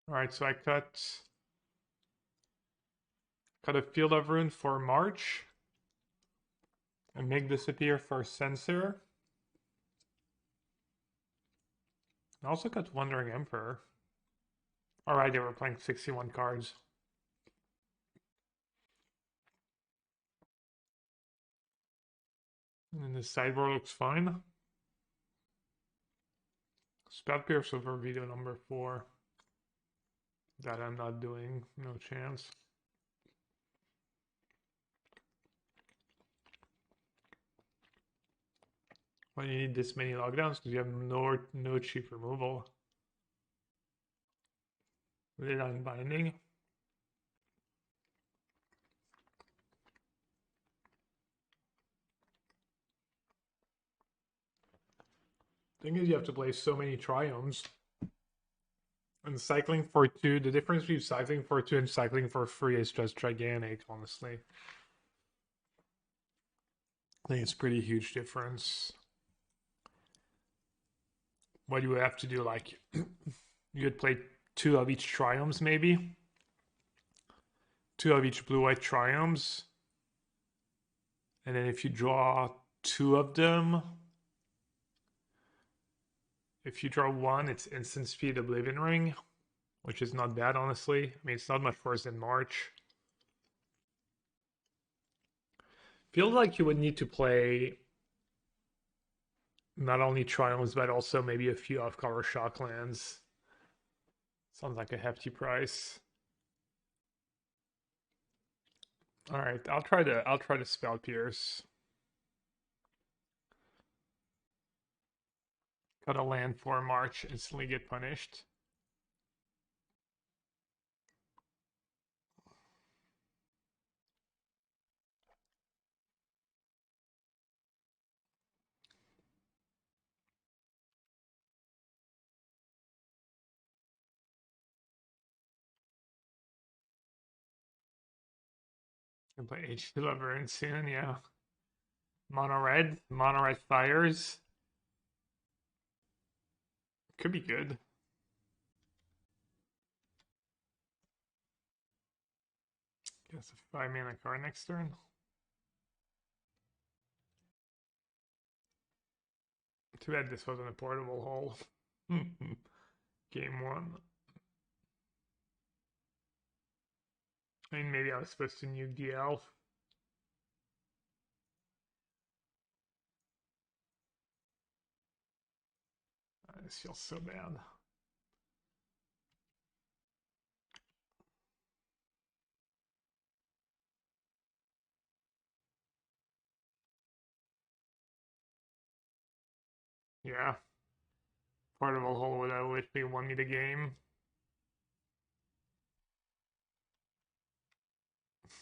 Alright, so I cut a Field of Ruin for March. And make this appear for Censor. I also got Wandering Emperor. Alright, they were playing 61 cards. And the sideboard looks fine. Spout Pierce over Veto number 4. That I'm not doing, no chance. Why do you need this many lockdowns? Because you have no cheap removal. Lid Unbinding. Thing is, you have to play so many Triomes. And cycling for 2, the difference between cycling for 2 and cycling for 3 is just gigantic, honestly. I think it's a pretty huge difference. What you would have to do, like, you would play 2 of each Triomes, maybe. 2 of each blue-white Triomes. And then if you draw 2 of them, if you draw 1, it's instant speed Oblivion Ring, which is not bad, honestly. I mean, it's not much worse than March. Feels like you would need to play not only Triomes, but also maybe a few off-color Shocklands. Sounds like a hefty price. All right, I'll try to Spout Pierce. Got a land for March, instantly get punished. Can play H2 Lover soon, yeah. Mono red fires. Could be good. Guess a 5-mana card next turn. Too bad this wasn't a portable hole. Game 1. I mean, maybe I was supposed to nuke the elf. This feels so bad. Yeah. Portable hole would have literally won me the game.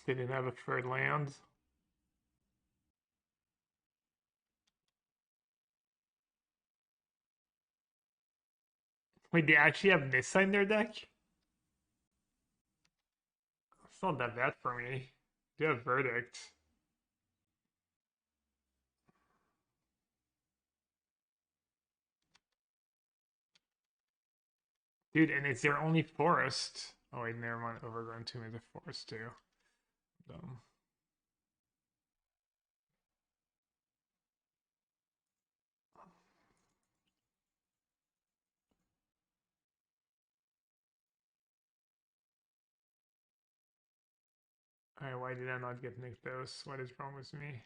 They didn't have a third land. Wait, they actually have Nissa in their deck? It's not that bad for me. They have Verdict. Dude, and it's their only forest. Oh wait, never mind. Overgrown Tomb is a forest too. Dumb. Alright, why did I not get Nykthos? What is wrong with me?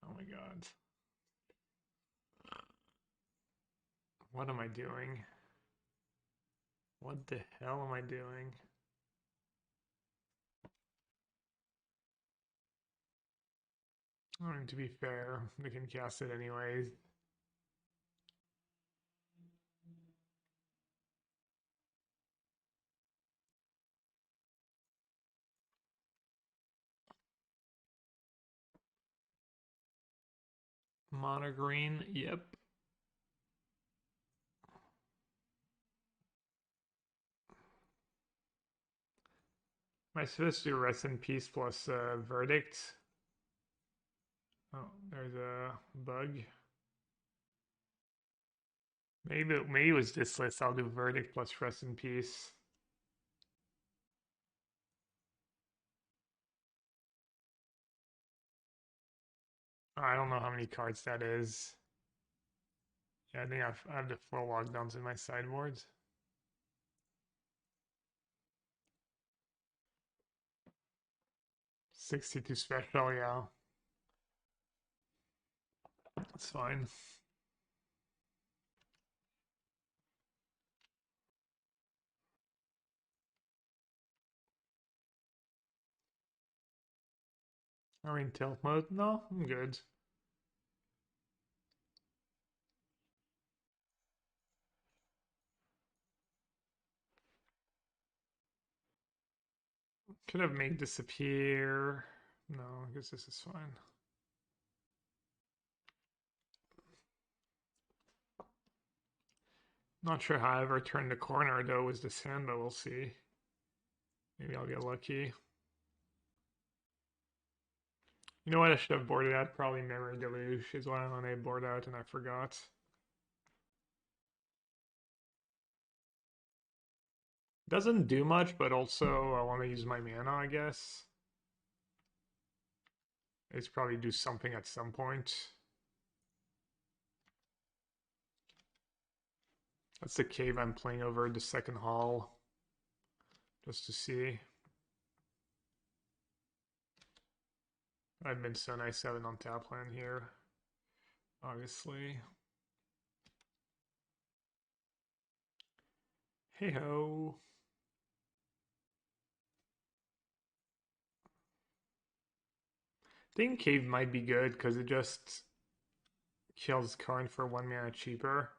Oh my god. What am I doing? What the hell am I doing? I mean, to be fair, they can cast it anyways. Mono green, yep. Am I supposed to do Rest in Peace plus Verdict? Oh, there's a bug. Maybe it was this list. I'll do Verdict plus Rest in Peace. I don't know how many cards that is. Yeah, I think I have the 4 lockdowns in my sideboards. $62 special, yeah. That's fine. Are we in tilt mode? No, I'm good. Could have made disappear. No, I guess this is fine. Not sure how I ever turned the corner though with the sand, but we'll see. Maybe I'll get lucky. You know what I should have boarded out? Probably Memory Deluge is what I want to board out and I forgot. Doesn't do much, but also I want to use my mana, I guess. It's probably do something at some point. That's the cave I'm playing over the second hall. Just to see. I've been so nice having on tap land here. Obviously. Hey ho. I think cave might be good because it just kills Karn for 1 mana cheaper.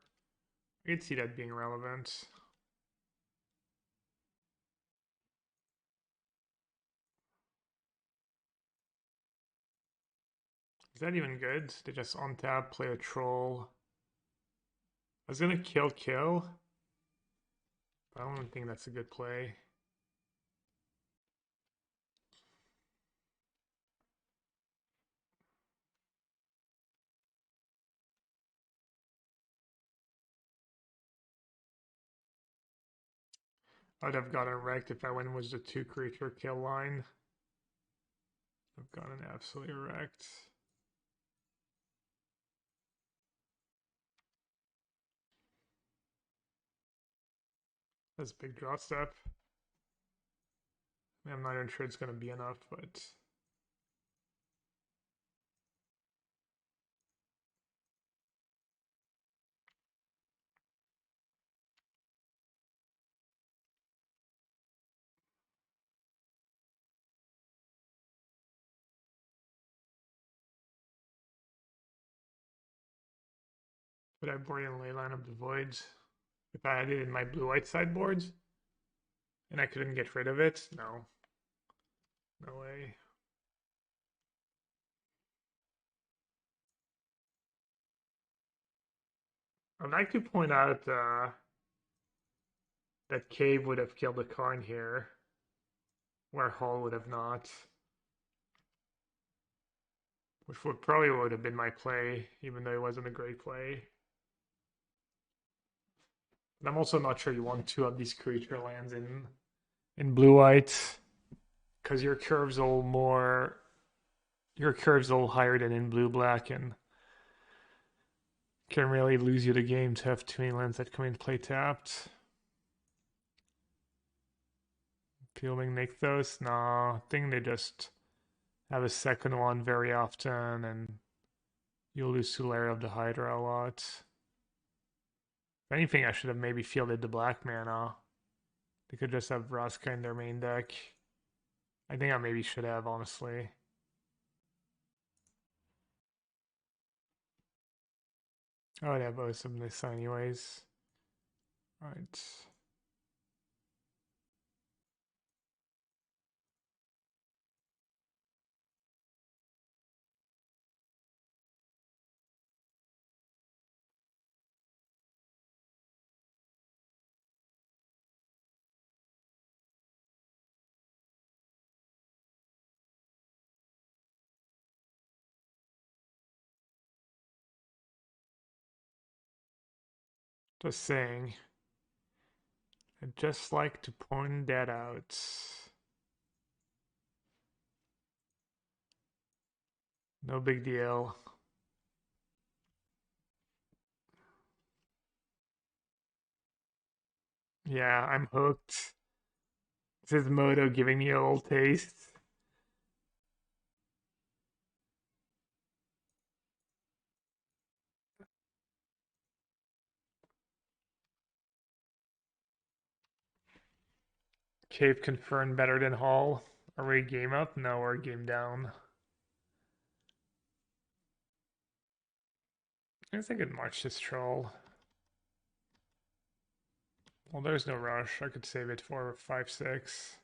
I could see that being relevant. Is that even good? They just untap, play a troll. I was gonna kill. But I don't think that's a good play. I'd have gotten wrecked if I went with the 2 creature kill line. I've gotten absolutely wrecked. That's a big draw step. I mean, I'm not even sure it's going to be enough, but... But I board in Leyline of the Voids. If I had it in my blue-white sideboards, and I couldn't get rid of it, no. No way. I'd like to point out that Cave would have killed the Karn here, where Hall would have not. Which probably would have been my play, even though it wasn't a great play. And I'm also not sure you want 2 of these creature lands in blue-white, because your curves a little higher than in blue-black, and can really lose you the game to have too many lands that come in play tapped. Fielding Nykthos? Nah, I think they just have a second one very often, and you'll lose to Lair of the Hydra a lot. If anything, I should have maybe fielded the black mana. They could just have Vraska in their main deck. I think I maybe should have, honestly. I would have both of this anyways. Alright. Just saying. I'd just like to point that out. No big deal. Yeah, I'm hooked. This is Moto giving me a little taste. Cave confirmed better than Hall. Are we game up? No, we're game down. I guess I could march this troll. Well, there's no rush. I could save it for 5-6.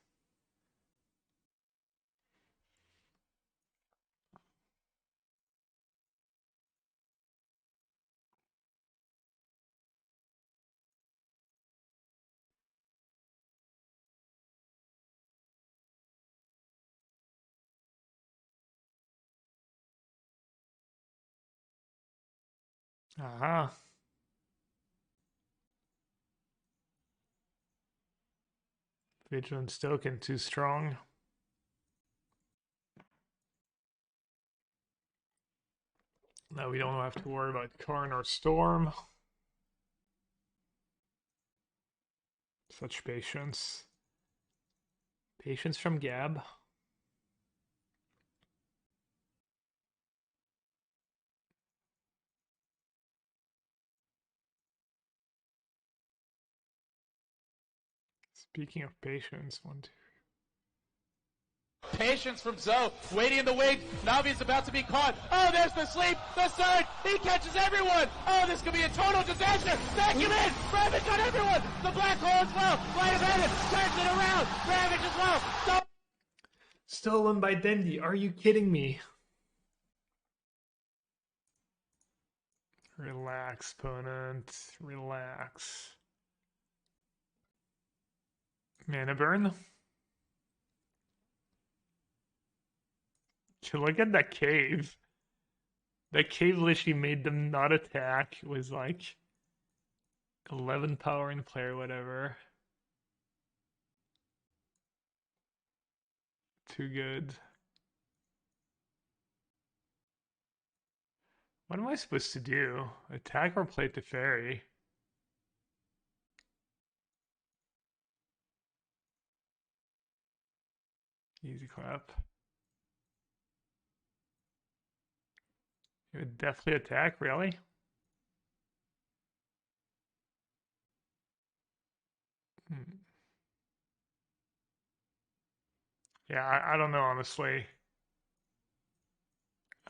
Aha. Vigilant Token too strong. Now we don't have to worry about Karn or Storm. Such patience. Patience from Gab. Speaking of patience, 1, 2. Patience from Zoe, waiting in the wings. Navi's about to be caught. Oh, there's the sleep, the surge. He catches everyone. Oh, this could be a total disaster. Vacuum in. Ravage on everyone. The black hole as well. Light of heaven turns it around. Ravage as well. Stolen by Dendi. Are you kidding me? Relax, opponent. Relax. Mana burn. Look at that cave. That cave literally made them not attack. It was like 11 power in play or whatever. Too good. What am I supposed to do? Attack or play Teferi? Easy clap. You would definitely attack, really? Yeah, I don't know, honestly.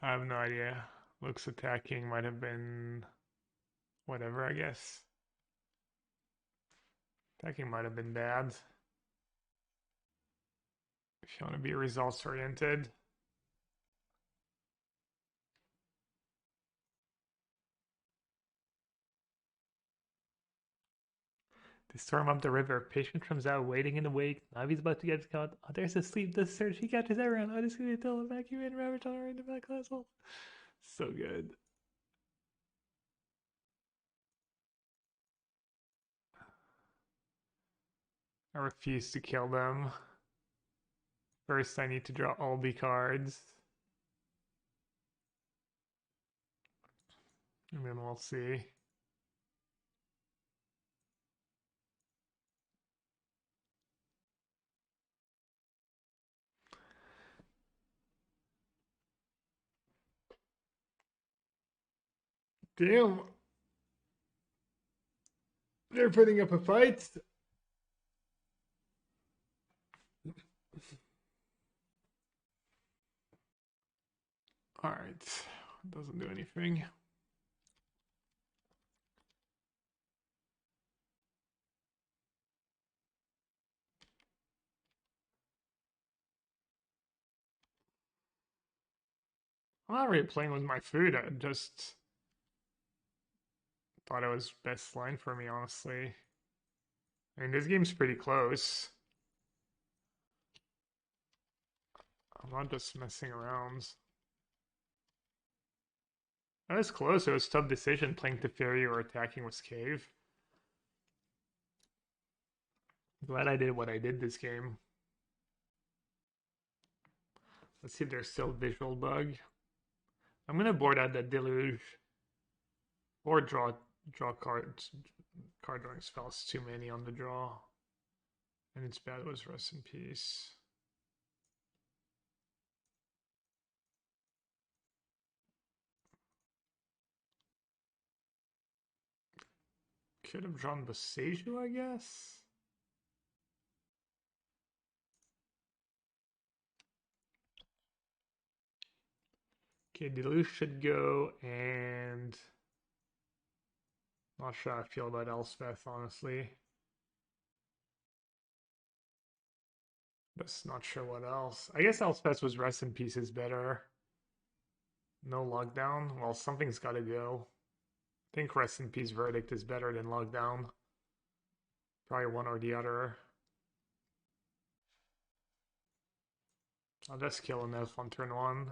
I have no idea. Looks attacking might have been whatever, I guess. Attacking might have been bad. If you want to be results oriented. They storm up the river. Patient comes out, waiting in the wake. Navi's about to get caught. Oh, there's a sleep. The surge. He catches everyone. Oh, this is going to tell him vacuum in. Ravage on in the back castle. So good. I refuse to kill them. First, I need to draw all the cards. And then we'll see. Damn. They're putting up a fight. Alright. Doesn't do anything. I'm not really playing with my food. I just thought it was best line for me, honestly. I mean, this game's pretty close. I'm not just messing around. That was close. It was a tough decision playing Teferi or attacking with Cave. Glad I did what I did this game. Let's see if there's still visual bug. I'm gonna board out that Deluge. Or draw cards. Card drawing spells. Too many on the draw. And its bad was rest in peace. Could have drawn Boseiju, I guess. Okay, Deluge should go, and not sure how I feel about Elspeth, honestly. Just not sure what else. I guess Elspeth was rest in peace is better. No lockdown. Well, something's got to go. I think rest in peace verdict is better than lockdown. Probably one or the other. I'll just kill an elf on turn 1.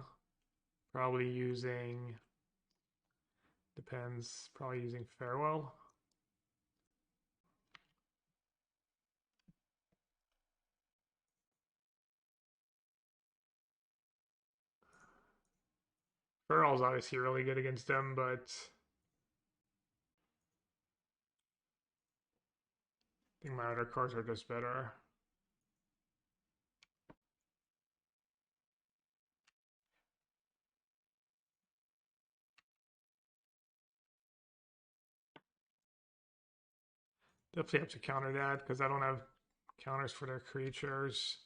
Probably using... Depends. Probably using Farewell. Farewell's obviously really good against them, but... I think my other cards are just better. Definitely have to counter that because I don't have counters for their creatures.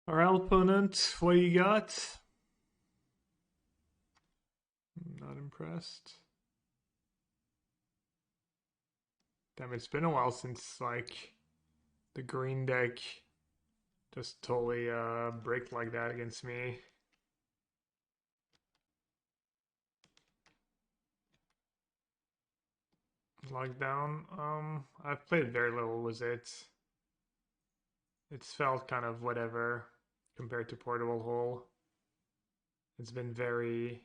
Our opponent, what do you got? Not impressed. Damn, it's been a while since, like, the green deck just totally bricked like that against me. Lockdown, I've played very little with it. It's felt kind of whatever compared to Portable Hole. It's been very,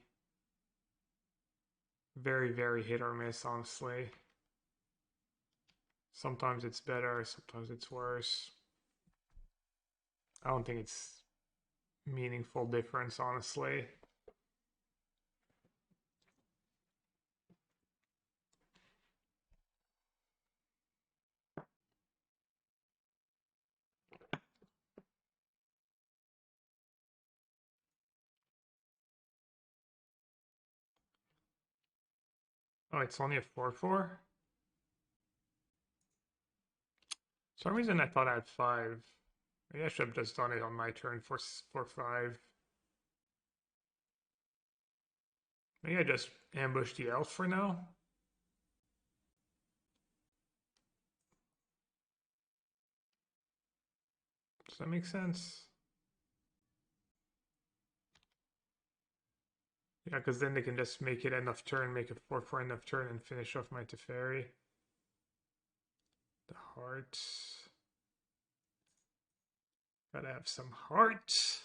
very, very hit or miss, honestly. Sometimes it's better, sometimes it's worse. I don't think it's meaningful difference, honestly. Oh, it's only a 4/4? For some reason I thought I had 5. Maybe I should have just done it on my turn for 5. Maybe I just ambush the elf for now. Does that make sense? Yeah, because then they can just make it end of turn, make it 4/4 end of turn, and finish off my Teferi. The heart. Gotta have some heart.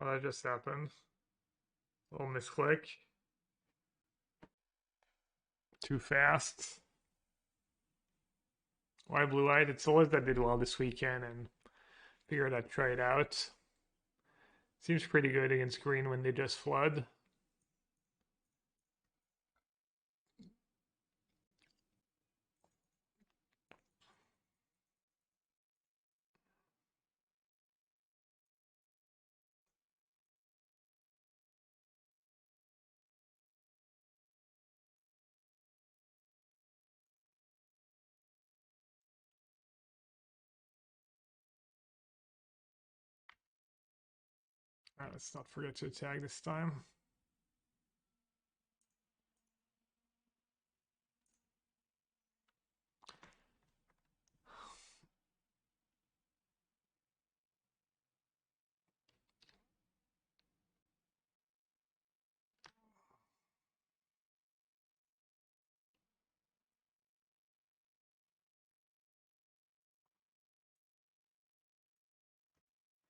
Well, that just happened. A little misclick. Too fast. Why blue-eyed? It's always that did well this weekend and figured I'd try it out. Seems pretty good against green when they just flood. Let's not forget to attack this time.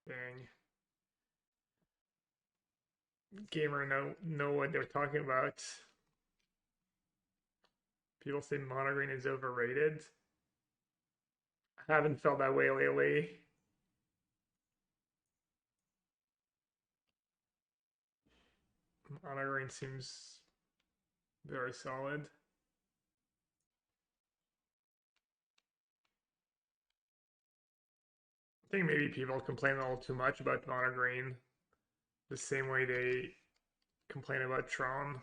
Dang. Gamer know what they're talking about. People say mono green is overrated. I haven't felt that way lately. Mono green seems very solid. I think maybe people complain a little too much about mono green, the same way they complain about Tron.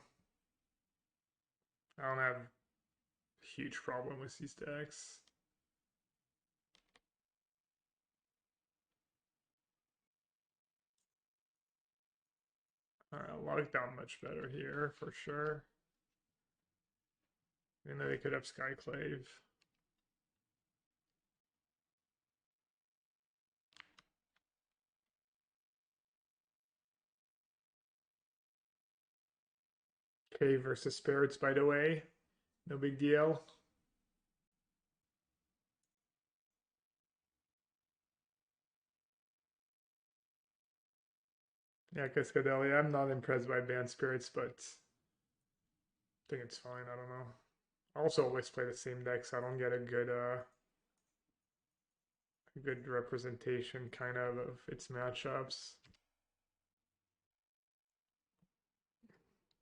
I don't have a huge problem with these decks. Lockdown much better here for sure. And then they could have Skyclave. Cave versus Spirits, by the way. No big deal. Yeah, Cascadelia. I'm not impressed by Banned Spirits, but I think it's fine. I don't know. I also always play the same deck, so I don't get a good representation kind of its matchups.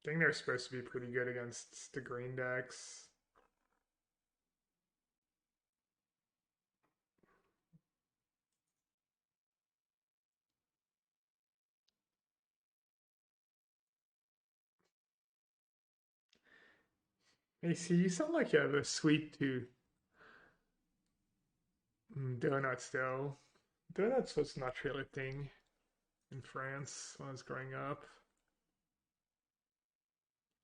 I think they're supposed to be pretty good against the green decks. Hey, see, you sound like you have a sweet tooth. Donuts, though. Donuts was not really a thing in France when I was growing up.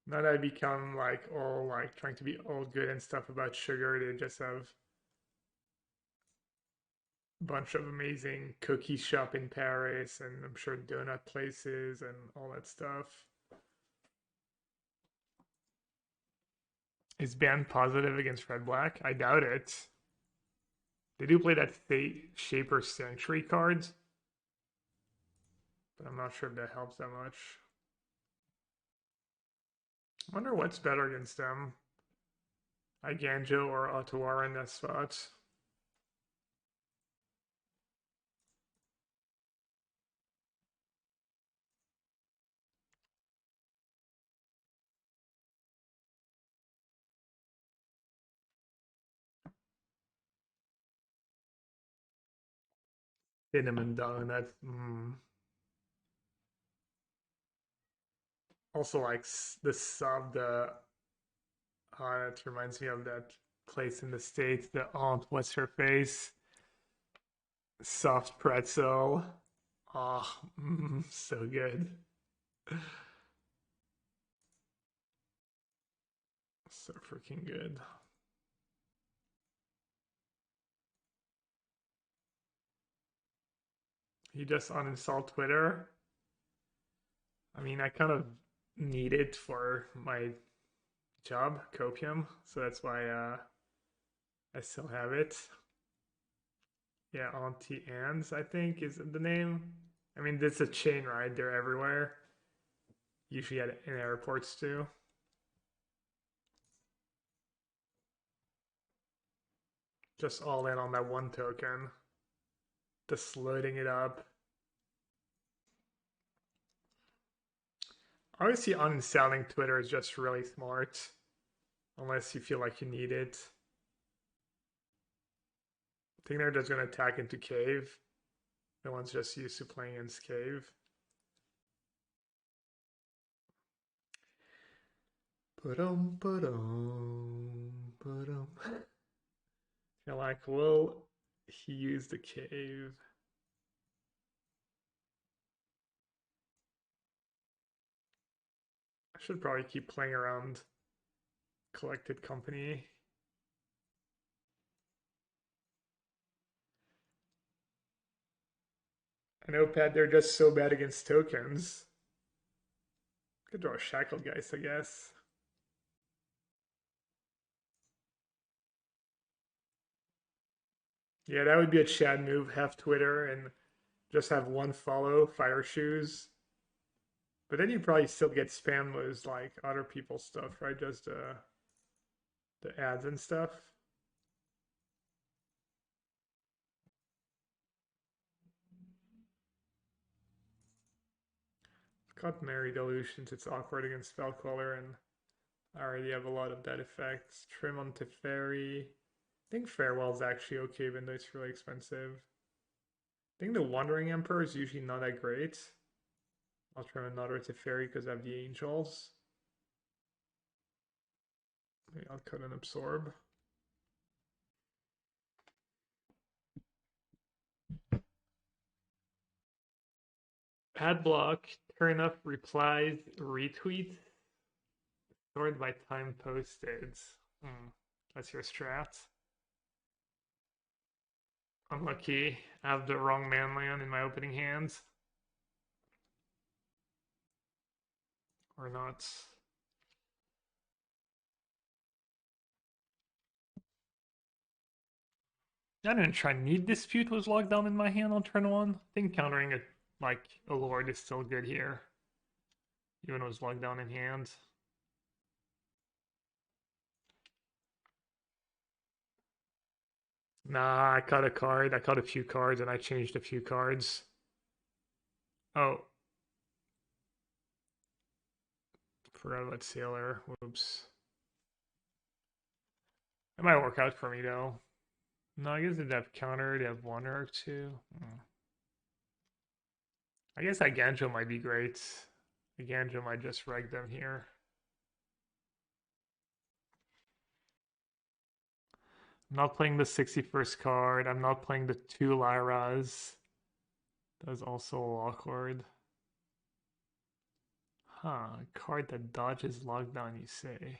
Now that I become like all like trying to be all good and stuff about sugar, they just have a bunch of amazing cookie shop in Paris and I'm sure donut places and all that stuff. Is ban positive against red black? I doubt it. They do play that Shaper Sanctuary card, but I'm not sure if that helps that much. I wonder what's better against them. Eiganjo or Otawara in that spot. Cinnamon donut. Also, like the sub, it reminds me of that place in the States, the Aunt What's Her Face. Soft pretzel. Oh, so good. So freaking good. He just uninstalled Twitter. I mean, I kind of need it for my job, Copium, so that's why I still have it. Yeah, Auntie Anne's, I think, is the name. I mean, it's a chain, right? They're everywhere. Usually in airports too. Just all in on that one token. Just loading it up. Obviously, uninstalling Twitter is just really smart, unless you feel like you need it. I think they're just going to attack into cave. No one's just used to playing against cave. You're like, will he use the cave? I should probably keep playing around Collected Company. I know, Pat, they're just so bad against tokens. Could draw a Shackled Geist, I guess. Yeah, that would be a Chad move. Have Twitter and just have one follow, Fire Shoes. But then you probably still get spam with like other people's stuff, right? Just the ads and stuff. Got Memory Deluge since it's awkward against Spellcaller, and I already have a lot of that effects. Trim on Teferi. I think Farewell's actually okay, even though it's really expensive. I think the Wandering Emperor is usually not that great. I'll trim another Teferi because I have the Angels. Maybe I'll cut and absorb. Ad block, turn up, replies, retweet, stored by time posted. That's your strat. Unlucky. I have the wrong manland in my opening hands. Or not. I didn't try Need Dispute was locked down in my hand on turn 1. I think countering it like a Lord is still good here. Even though it's locked down in hand. Nah, I cut a card. I cut a few cards and I changed a few cards. Oh. Forgot about Sailor. Whoops. That might work out for me though. No, I guess they have counter. They have one or two. I guess Eiganjo might be great. Eiganjo might just reg them here. I'm not playing the 61st card. I'm not playing the 2 Lyras. That's also awkward. Huh, a card that dodges lockdown, you say?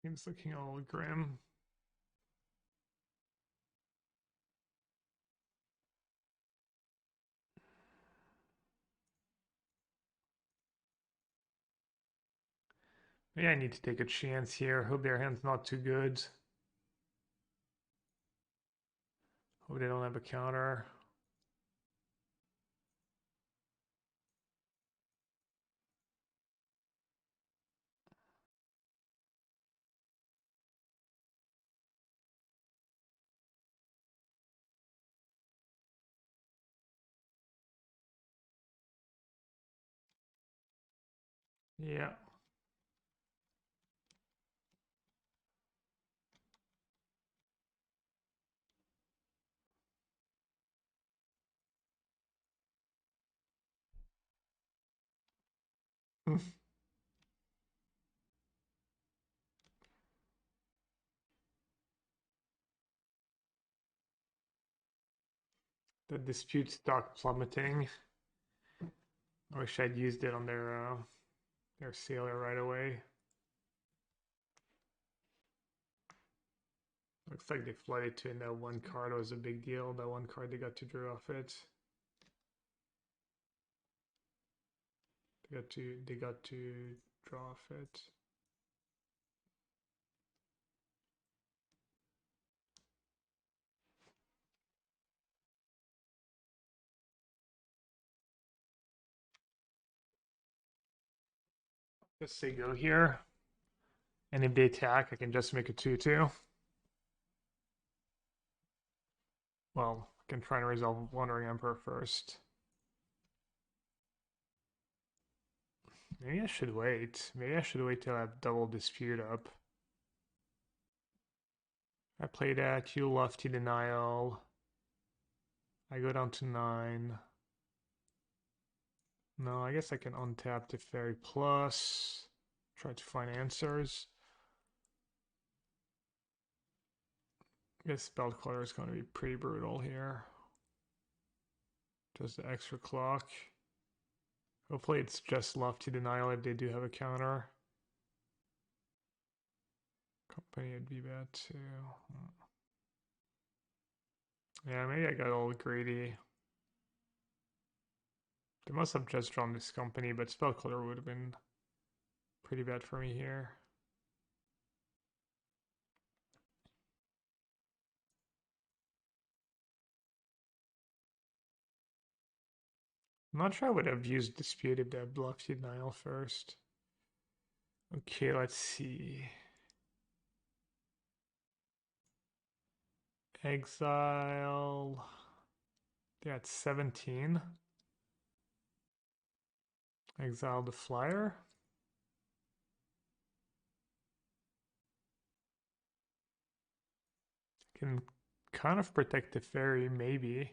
Game's looking all grim. Maybe I need to take a chance here. Hope their hand's not too good. Hope they don't have a counter. Yeah. The dispute stock plummeting. I wish I'd used it on their sailor right away. Looks like they flooded to in that one card. It was a big deal. That one card they got to draw off it. They got to draw off it. Just say go here. And if they attack, I can just make a 2/2. Well, I can try and resolve Wandering Emperor first. Maybe I should wait. Maybe I should wait till I have double dispute up. I play that, you lofty denial. I go down to 9. No, I guess I can untap Teferi plus. Try to find answers. I guess spell color is going to be pretty brutal here. Just the extra clock. Hopefully it's just lofty denial if they do have a counter. Company would be bad too. Yeah, maybe I got all greedy. They must have just drawn this company, but spell color would have been pretty bad for me here. I'm not sure I would have used dispute if they had lofty denial first. Okay, let's see. Exile. They're at 17. Exile the flyer. Can kind of protect the fairy, maybe.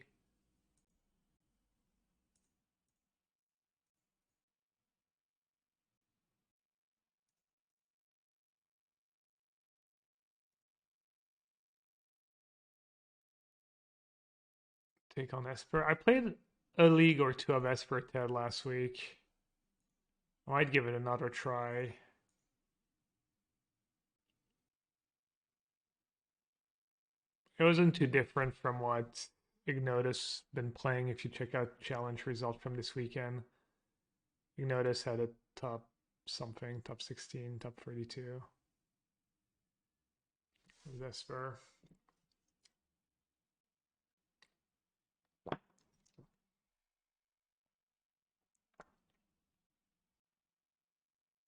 Take on Esper. I played a league or two of Esper Ted last week. I might give it another try. It wasn't too different from what Ignotus been playing. If you check out challenge results from this weekend, Ignotus had a top something, top 16, top 32. Esper.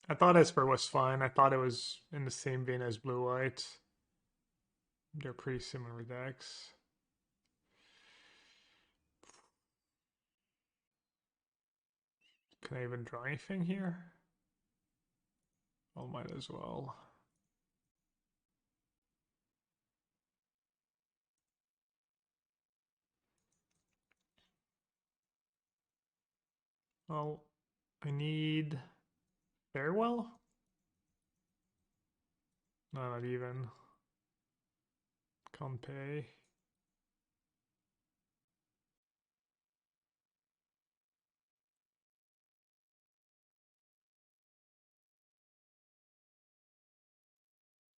I thought Esper was fine. I thought it was in the same vein as Blue White. They're pretty similar decks. Can I even draw anything here? Well, might as well. Well, I need Farewell? No, not even. Can't pay.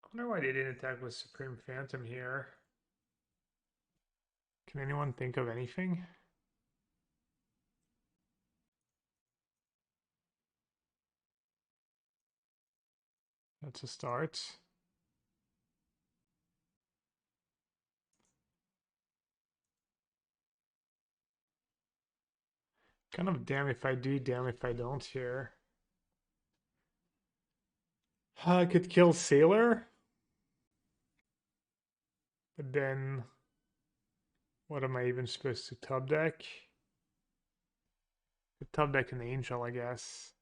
I wonder why they didn't attack with Supreme Phantom here. Can anyone think of anything? That's a start. Kind of damn if I do, damn if I don't here. I could kill Sailor. But then, what am I even supposed to top deck? The top deck an Angel, I guess.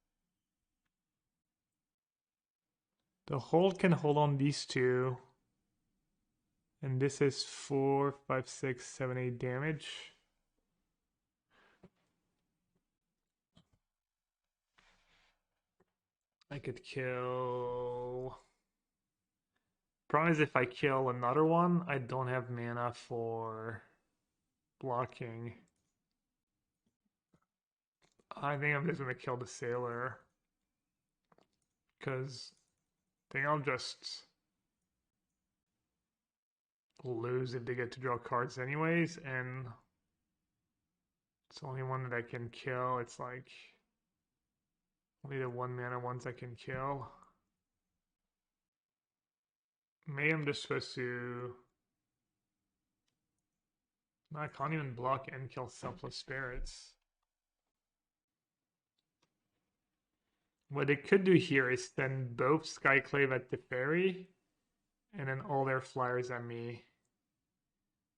The hold can hold on these two. And this is 4, 5, 6, 7, 8 damage. I could kill... Problem is if I kill another one, I don't have mana for blocking. I think I'm just gonna kill the Sailor. Because I think I'll just lose if they get to draw cards anyways, and it's the only one that I can kill. It's like only the 1 mana ones I can kill. Maybe I'm just supposed to... No, I can't even block and kill Selfless Spirits. What they could do here is send both Skyclave at Teferi, and then all their flyers at me.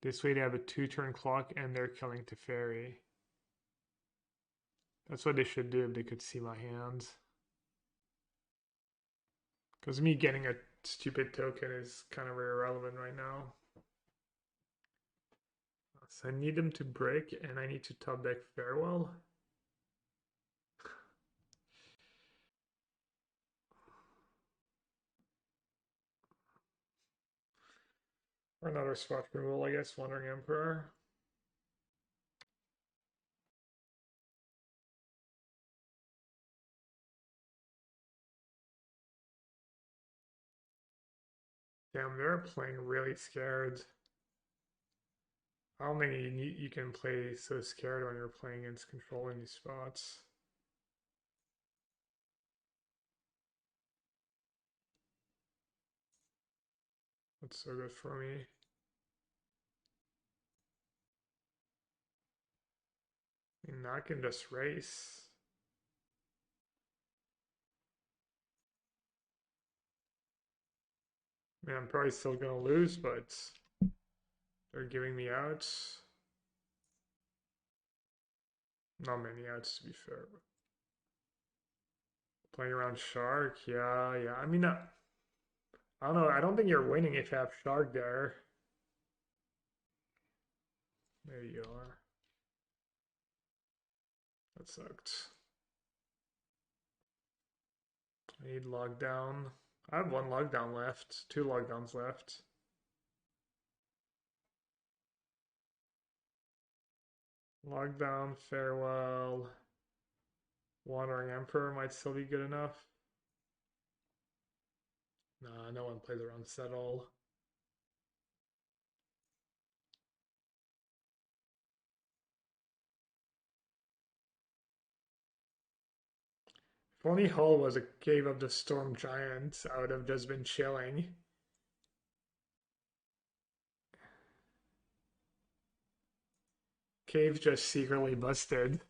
This way they have a 2-turn clock and they're killing Teferi. That's what they should do if they could see my hands. Because me getting a stupid token is kind of irrelevant right now. So I need them to break and I need to top deck Farewell. Or another spot removal, I guess, Wandering Emperor. Damn, they're playing really scared. I don't think you can play so scared when you're playing against controlling these spots. That's so good for me. I mean, I can just race. I mean, I'm probably still gonna lose, but they're giving me outs. Not many outs, to be fair. Playing around Shark, yeah. I mean, I don't know. I don't think you're winning if you have Shark there. There you are. That sucked. I need lockdown. I have 1 lockdown left. 2 lockdowns left. Lockdown, Farewell. Wandering Emperor might still be good enough. Nah, no one plays around Settle. If only Hull was a Cave of the Storm Giant, I would have just been chilling. Cave just secretly busted.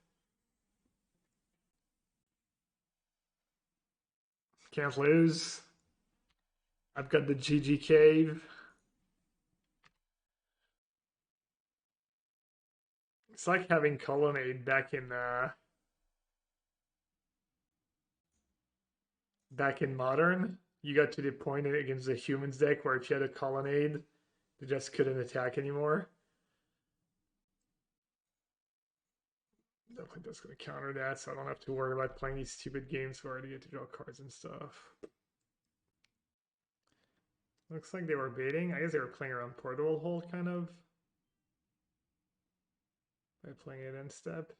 Can't lose. I've got the GG Cave. It's like having Colonnade back in Modern. You got to the point against the humans deck where if you had a Colonnade, they just couldn't attack anymore. Definitely just going to counter that, so I don't have to worry about playing these stupid games where I get to draw cards and stuff. Looks like they were baiting. I guess they were playing around Portal Hold, kind of. By playing it in step.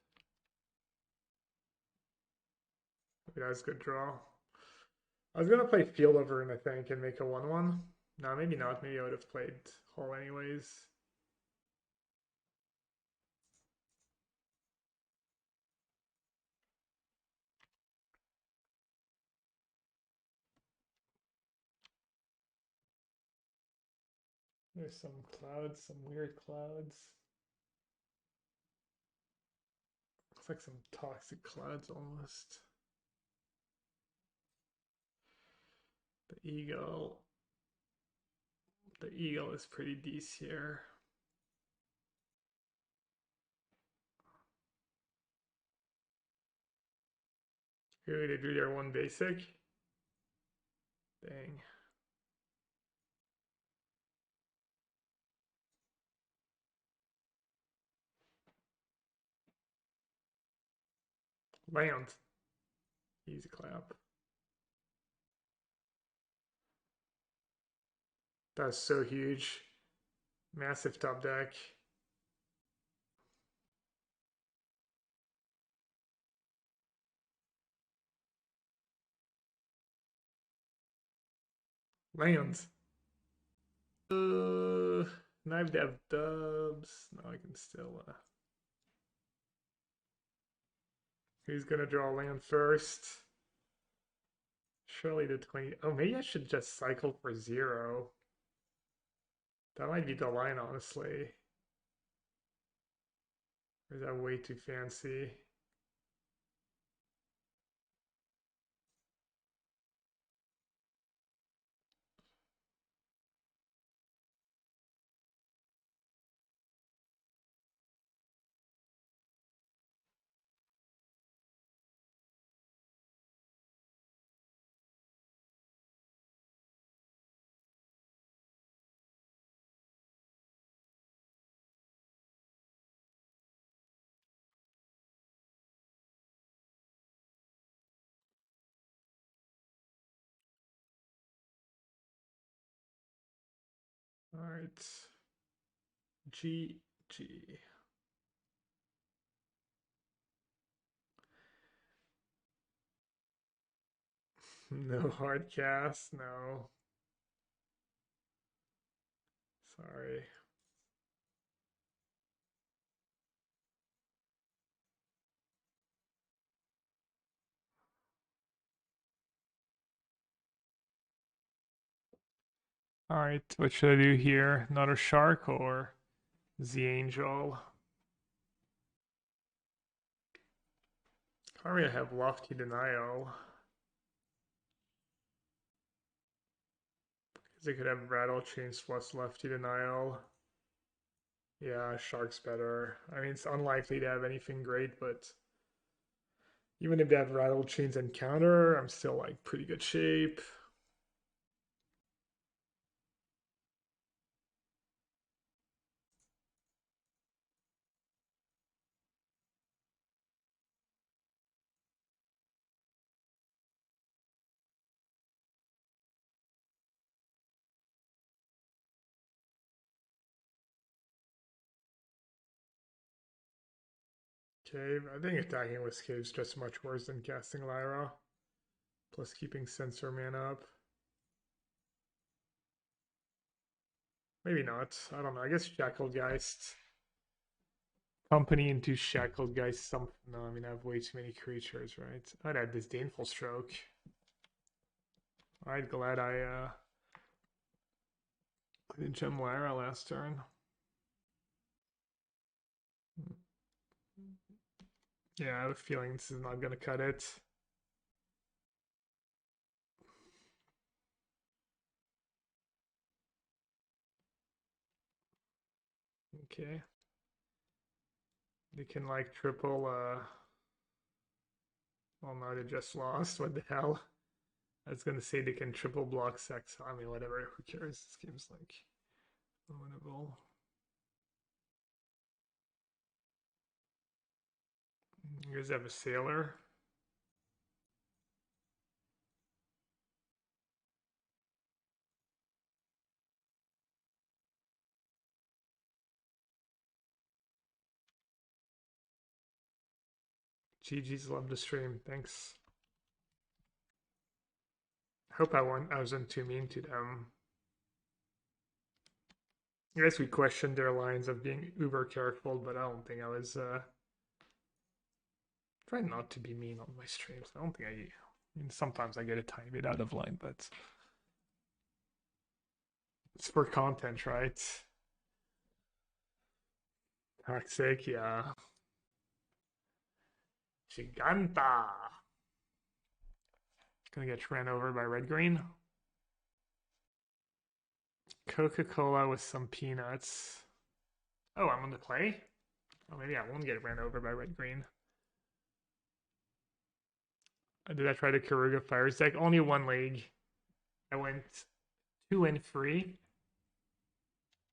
Maybe that was a good draw. I was going to play Field over and I think and make a 1-1. No, maybe not. Maybe I would have played Hull anyways. There's some clouds, some weird clouds. Looks like some toxic clouds almost. The eagle. The eagle is pretty decent here. Ooh, they drew their 1 basic. Dang. Land. Easy clap. That's so huge. Massive top deck. Land. Knife Dev dubs. No, I can still. Who's gonna draw land first? Surely the 20. Oh, maybe I should just cycle for 0. That might be the line, honestly. Or is that way too fancy? Alright. GG. No hard cast, no. Sorry. Alright, what should I do here? Another shark or the angel? I already have lofty denial. Because they could have rattle chains plus lofty denial. Yeah, shark's better. I mean, it's unlikely to have anything great, but even if they have rattle chains and counter, I'm still like pretty good shape. Cave. I think attacking with Cave is just much worse than casting Lyra. Plus keeping Censor mana up. Maybe not. I don't know. I guess Shackled Geist. Company into Shackled Geist something. No, I mean I have way too many creatures, right? I'd add Disdainful Stroke. Alright, glad I didn't gem Lyra last turn. Yeah, I have a feeling this is not gonna cut it. Okay. They can like triple well no, they just lost. What the hell? I was gonna say they can triple block sex. I mean whatever, who cares? This game's like unwinnable. You guys have a sailor. GG's, love the stream. Thanks. Hope I wasn't too mean to them. I guess we questioned their lines of being uber careful, but I don't think I was trying not to be mean on my streams. I don't think I mean, sometimes I get a tiny bit out of line, but it's for content, right? Toxic, yeah. Giganta. Gonna get ran over by red green. Coca-Cola with some peanuts. Oh, I'm on the play? Oh, maybe I won't get ran over by red green. Did I try the Karuga Fires deck? Only one league. I went 2 and 3.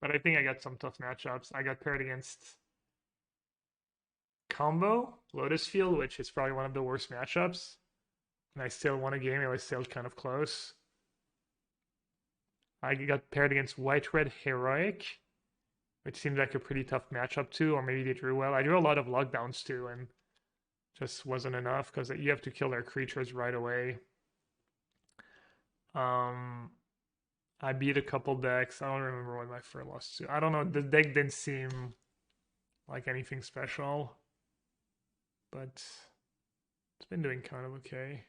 But I think I got some tough matchups. I got paired against Combo, Lotus Field, which is probably one of the worst matchups. And I still won a game. It was still kind of close. I got paired against White Red Heroic, which seems like a pretty tough matchup too. Or maybe they drew well. I drew a lot of lockdowns too, and just wasn't enough because you have to kill their creatures right away. I beat a couple decks. I don't remember what my first loss to. I don't know. The deck didn't seem like anything special, but it's been doing kind of okay.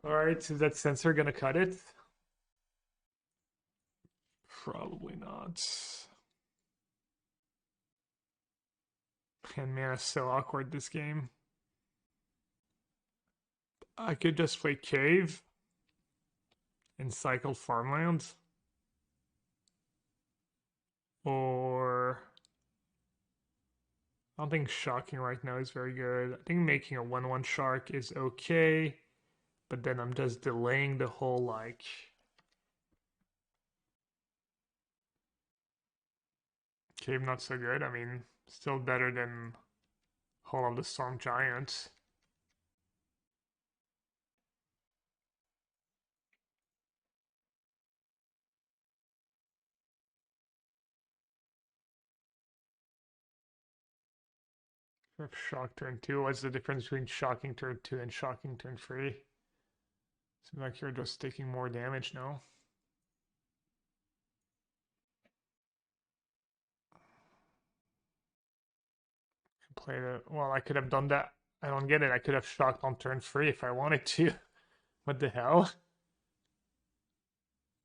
All right, is that Censor gonna cut it? Probably not. And man, it's so awkward this game. I could just play Cave and cycle Farmland. Or I don't think Shocking right now is very good. I think making a 1/1 Shark is okay. But then I'm just delaying the whole like Cave not so good. I mean, still better than Hall of the Storm Giants. Shock turn 2. What's the difference between shocking turn 2 and shocking turn 3? Seems like you're just taking more damage now. Play the... Well, I could have done that. I don't get it. I could have shocked on turn 3 if I wanted to. What the hell?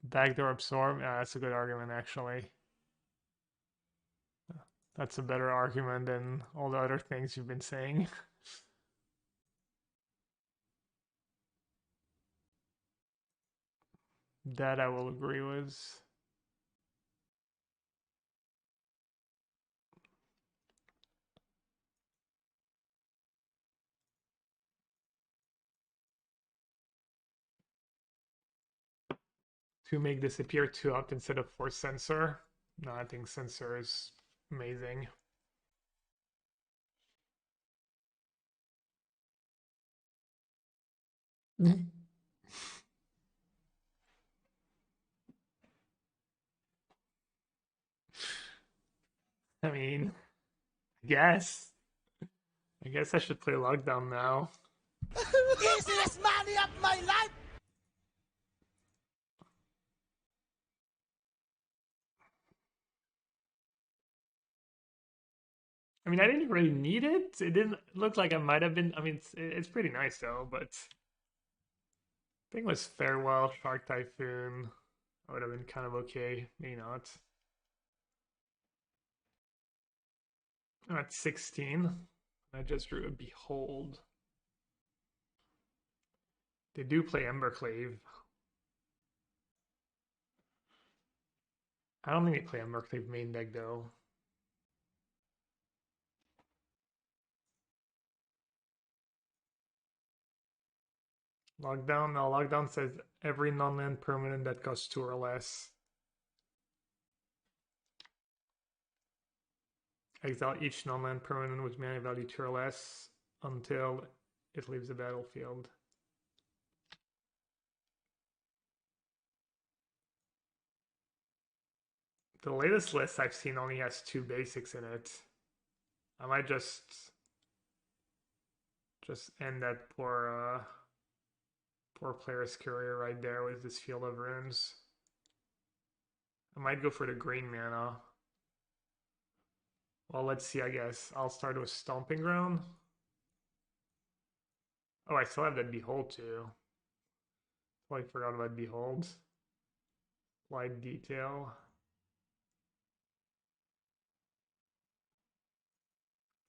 Backdoor absorb? Yeah, that's a good argument, actually. That's a better argument than all the other things you've been saying. That I will agree with. To make this appear 2-up instead of for Censor. No, I think Censor is amazing. I mean, I guess I should play Lockdown now. Easiest money of my life! I mean, I didn't really need it. It didn't look like I might have been. I mean, it's pretty nice though, but I think it was Farewell, Shark Typhoon. I would have been kind of okay. Maybe not. I'm at 16. I just drew a Behold. They do play Emberclave. I don't think they play Emberclave main deck though. Lockdown? No, Lockdown says every non-land permanent that costs 2 or less. Exile each non-land permanent with mana value 2 or less until it leaves the battlefield. The latest list I've seen only has 2 basics in it. I might just end that poor player's career right there with this Field of Runes. I might go for the green mana. Well, let's see, I guess. I'll start with Stomping Ground. Oh, I still have that Behold too. I forgot about Behold. Light Detail.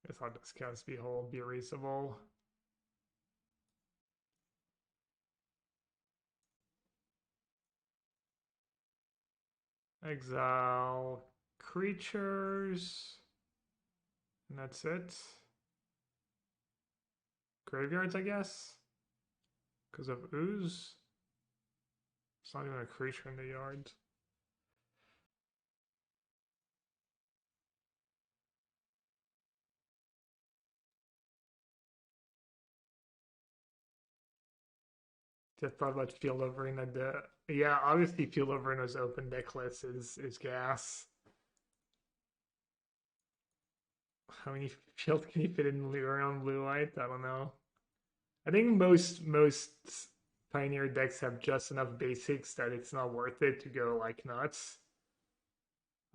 Guess I'll just cast Behold, be erasable. Exile creatures. And that's it. Graveyards, I guess. Because of ooze. It's not even a creature in the yard. Just thought about Field of Ruin. Yeah, obviously Field of Ruin was open decklist is gas. How many fields can you fit in around blue white? I don't know. I think most Pioneer decks have just enough basics that it's not worth it to go like nuts.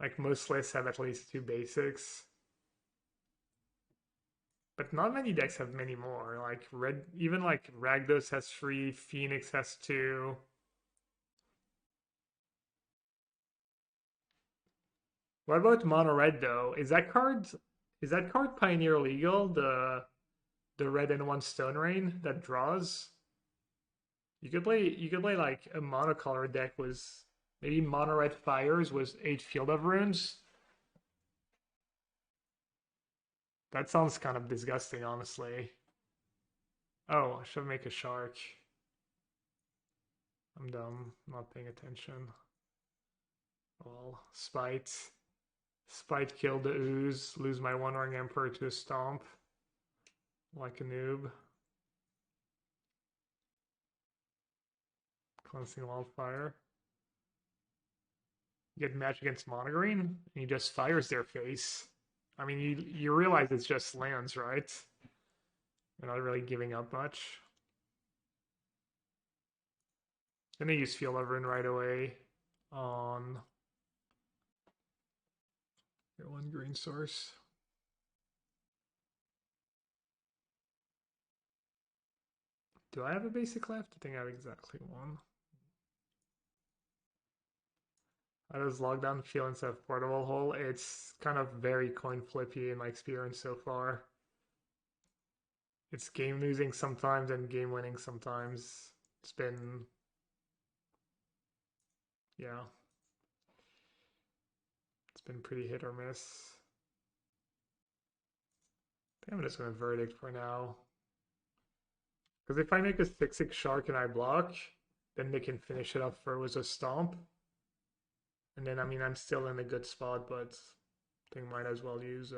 Like most lists have at least 2 basics. But not many decks have many more. Like even like Ragdos has 3, Phoenix has 2. What about mono red though? Is that card Pioneer legal? The red and 1 Stone Rain that draws? You could play like a monocolor deck with maybe mono red fires with 8 Field of Runes. That sounds kind of disgusting, honestly. Oh, I should make a shark. I'm dumb, not paying attention. Well, Spite. Spite killed the ooze, lose my One Ring Emperor to a stomp. Like a noob. Cleansing Wildfire. You get match against Monogreen, and he just fires their face. I mean, you realize it's just lands, right? You're not really giving up much. Gonna use Field of Ruin right away on your 1 green source. Do I have a basic left? I think I have exactly 1. How does Lockdown feel instead of Portable Hole? It's kind of very coin flippy in my experience so far. It's game losing sometimes and game winning sometimes. It's been, yeah. It's been pretty hit or miss. I think I'm just going to Verdict for now. Because if I make a 6/6 Shark and I block, then they can finish it up for with a Stomp. And then, I mean, I'm still in a good spot, but I think might as well use...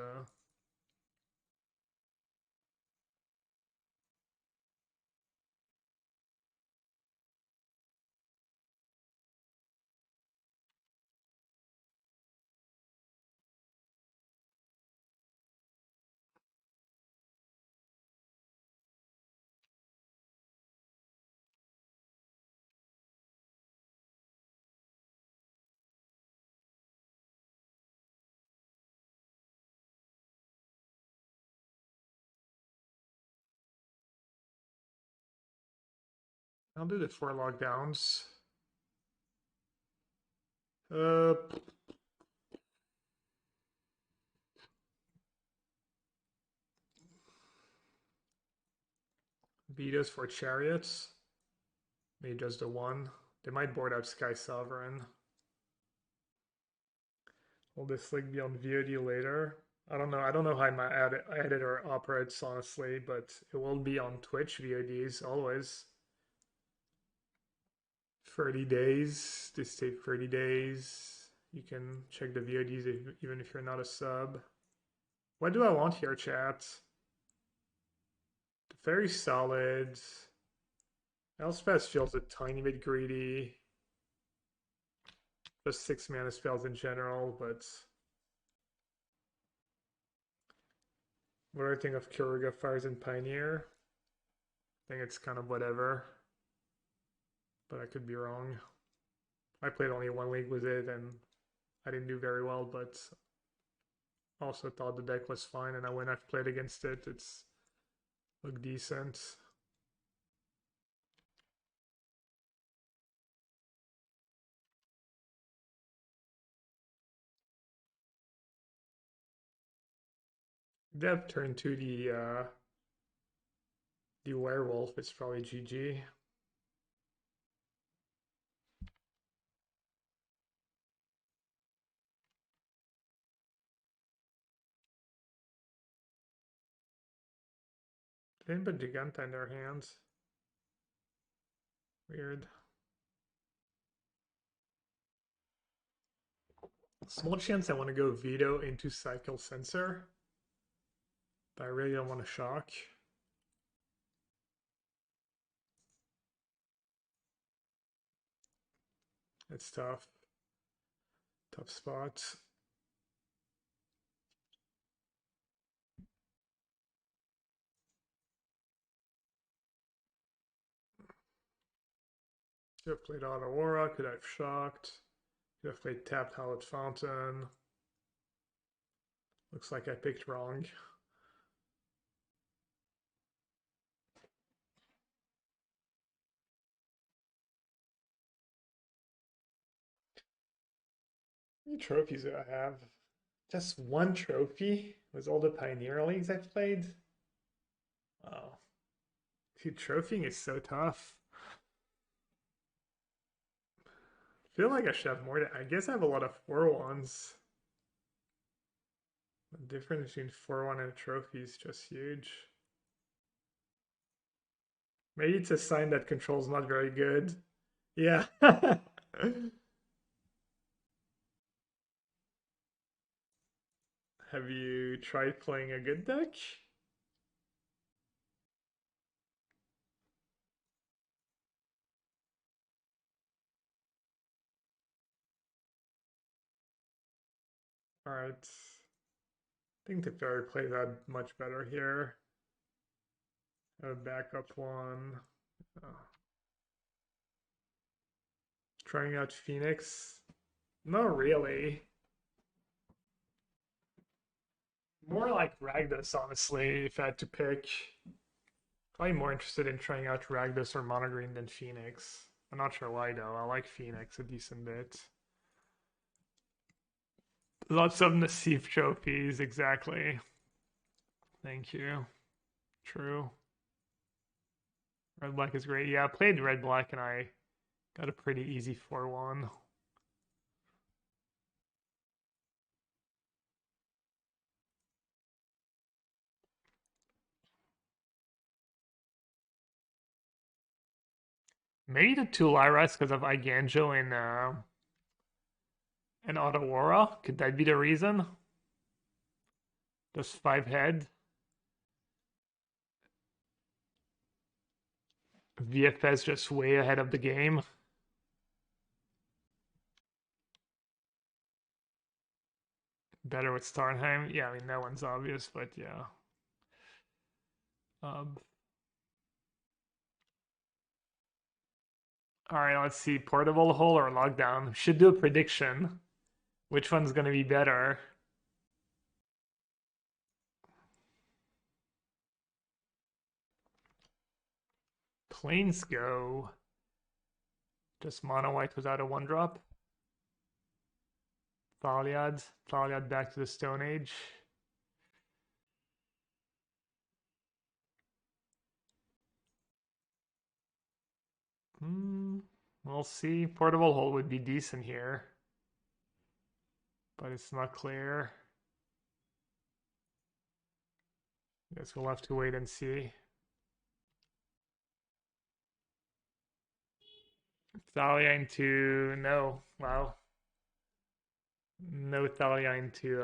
I'll do the 4 lockdowns. Vetoes for Chariots. Maybe just the 1. They might board out Sky Sovereign. Will this link be on VOD later? I don't know. I don't know how my editor operates, honestly, but it will be on Twitch VODs always. 30 days. This take 30 days. You can check the VODs even if you're not a sub. What do I want here, chat? Very solid. Elspeth feels a tiny bit greedy. Just 6 mana spells in general, but what do I think of Kuruga Fires and Pioneer? I think it's kind of whatever, but I could be wrong. I played only 1 league with it and I didn't do very well, but also thought the deck was fine, and when I've played against it, it's looked decent. Dev turn to the werewolf. It's probably GG. They didn't put Giganta in their hands. Weird. Small chance I want to go Veto into Cycle Censor, but I really don't want to shock. It's tough. Tough spot. Could have played Otawara, could have shocked. Could have played tapped Hallowed Fountain. Looks like I picked wrong. How many trophies do I have? Just 1 trophy with all the Pioneer Leagues I've played? Wow. Dude, trophying is so tough. I feel like I should have more. I guess I have a lot of 4-1s. The difference between 4-1 and a trophy is just huge. Maybe it's a sign that control's not very good. Yeah. Have you tried playing a good deck? Alright. think Teferi plays out much better here. A backup one. Trying out Phoenix. Not really. More like Ragdos, honestly, if I had to pick. Probably more interested in trying out Ragdos or Monogreen than Phoenix. I'm not sure why though. I like Phoenix a decent bit. Lots of Nassif trophies, exactly. Thank you. True. Red Black is great. Yeah, I played Red Black and I got a pretty easy 4-1. Maybe the two Lyras because of Eiganjo and Otawara. Could that be the reason? Just 5 head. VFS just way ahead of the game. Better with Starnheim. Yeah, I mean, that one's obvious, but yeah. All right, let's see. Portable hole or lockdown? Should do a prediction. Which one's going to be better? Planes go. Just mono white without a 1-drop. Thaliad back to the Stone Age. We'll see. Portable hole would be decent here. But it's not clear. Guess we'll have to wait and see. Thalia into no. Wow. No Thalia into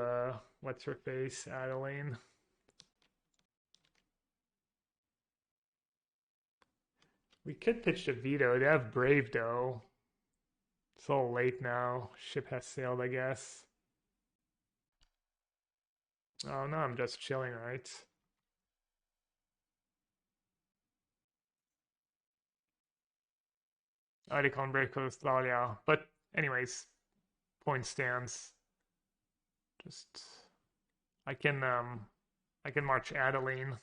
what's her face? Adeline. We could pitch to Veto. They have Brave though. It's all late now. Ship has sailed, I guess. Oh no, I'm just chilling, right? Oh, they can't break close Thalia. But anyways, point stands. Just I can march Adeline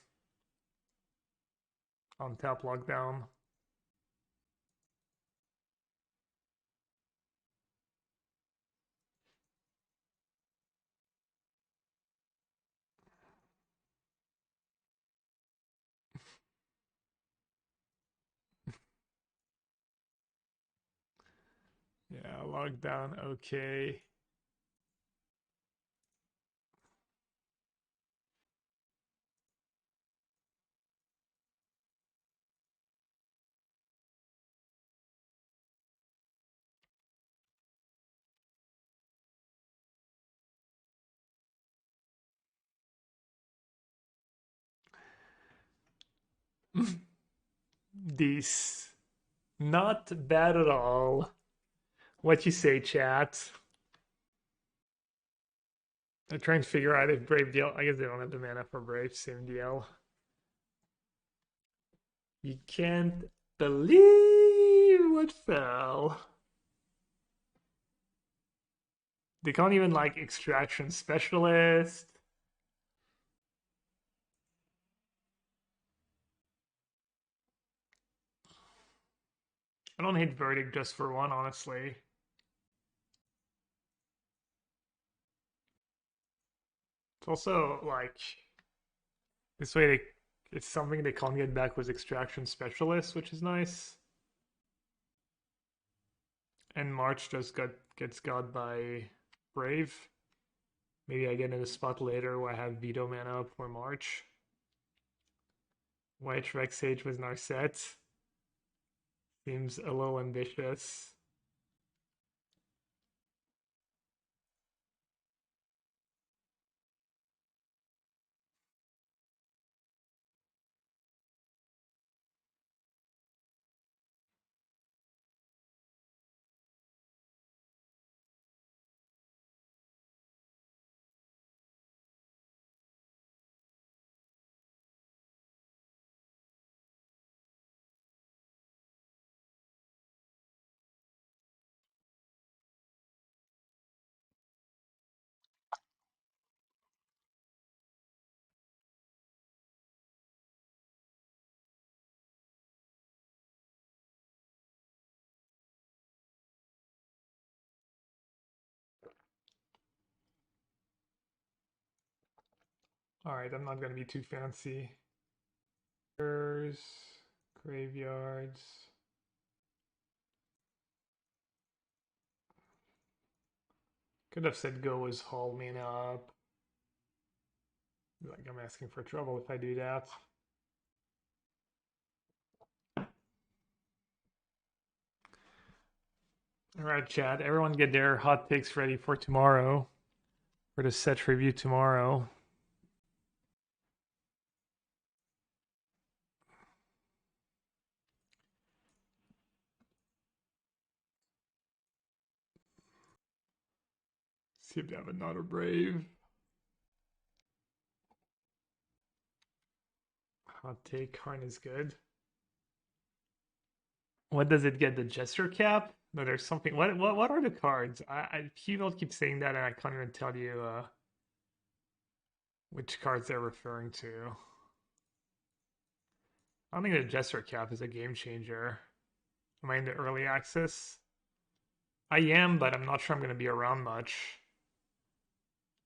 on top lockdown. Yeah, lockdown, okay. This not bad at all. What you say, chat? I'm trying to figure out if Brave deal. I guess they don't have the mana for Brave. Same deal. You can't believe what fell. They can't even like extraction specialist. I don't hate Verdict just for one, honestly. It's also like this way it's something they can't get back with extraction specialist, which is nice. And March just gets got by Brave. Maybe I get in a spot later where I have Veto mana up for March. White Rex Sage with Narset. Seems a little ambitious. Alright, I'm not gonna be too fancy. Graveyards. Could have said go as haul mana up. Like I'm asking for trouble if I do that. Alright, chat. Everyone get their hot takes ready for tomorrow. For the set review tomorrow. See if they have another Brave. Hot take, Karn is good. What does it get? The gesture cap? No, there's something. What are the cards? People keep saying that, and I can't even tell you which cards they're referring to. I don't think the gesture cap is a game changer. Am I in the early access? I am, but I'm not sure I'm going to be around much.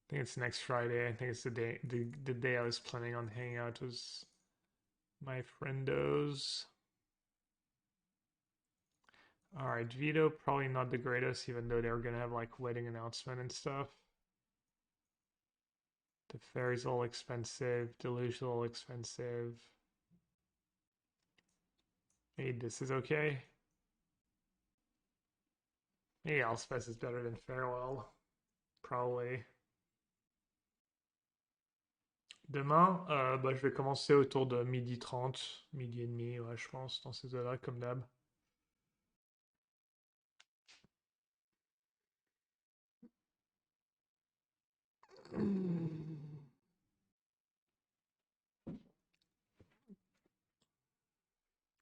I think it's next Friday. I think it's the day I was planning on hanging out was my friendos. Alright, Veto, probably not the greatest, even though they're gonna have like wedding announcement and stuff. Teferi's all expensive, Deluge all expensive. Hey, this is okay. Hey, Elspeth is better than Farewell. Probably. Demain, je vais commencer autour de 12h30, midi et demi, ouais, je pense, dans ces eaux-là, comme d'hab.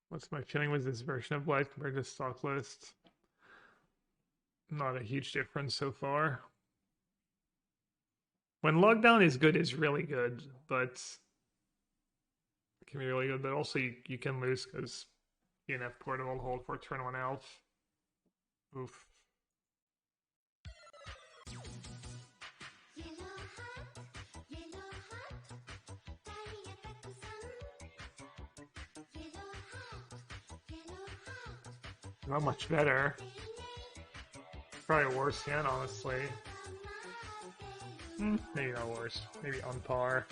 What's my feeling with this version of Light compared to stock list? Not a huge difference so far. When Lockdown is good, it's really good, but it can be really good, but also you can lose because ENF Portable hold for turn 1 elf. Oof. Not much better. Probably a worse hand, honestly. Maybe not worse. Maybe on par.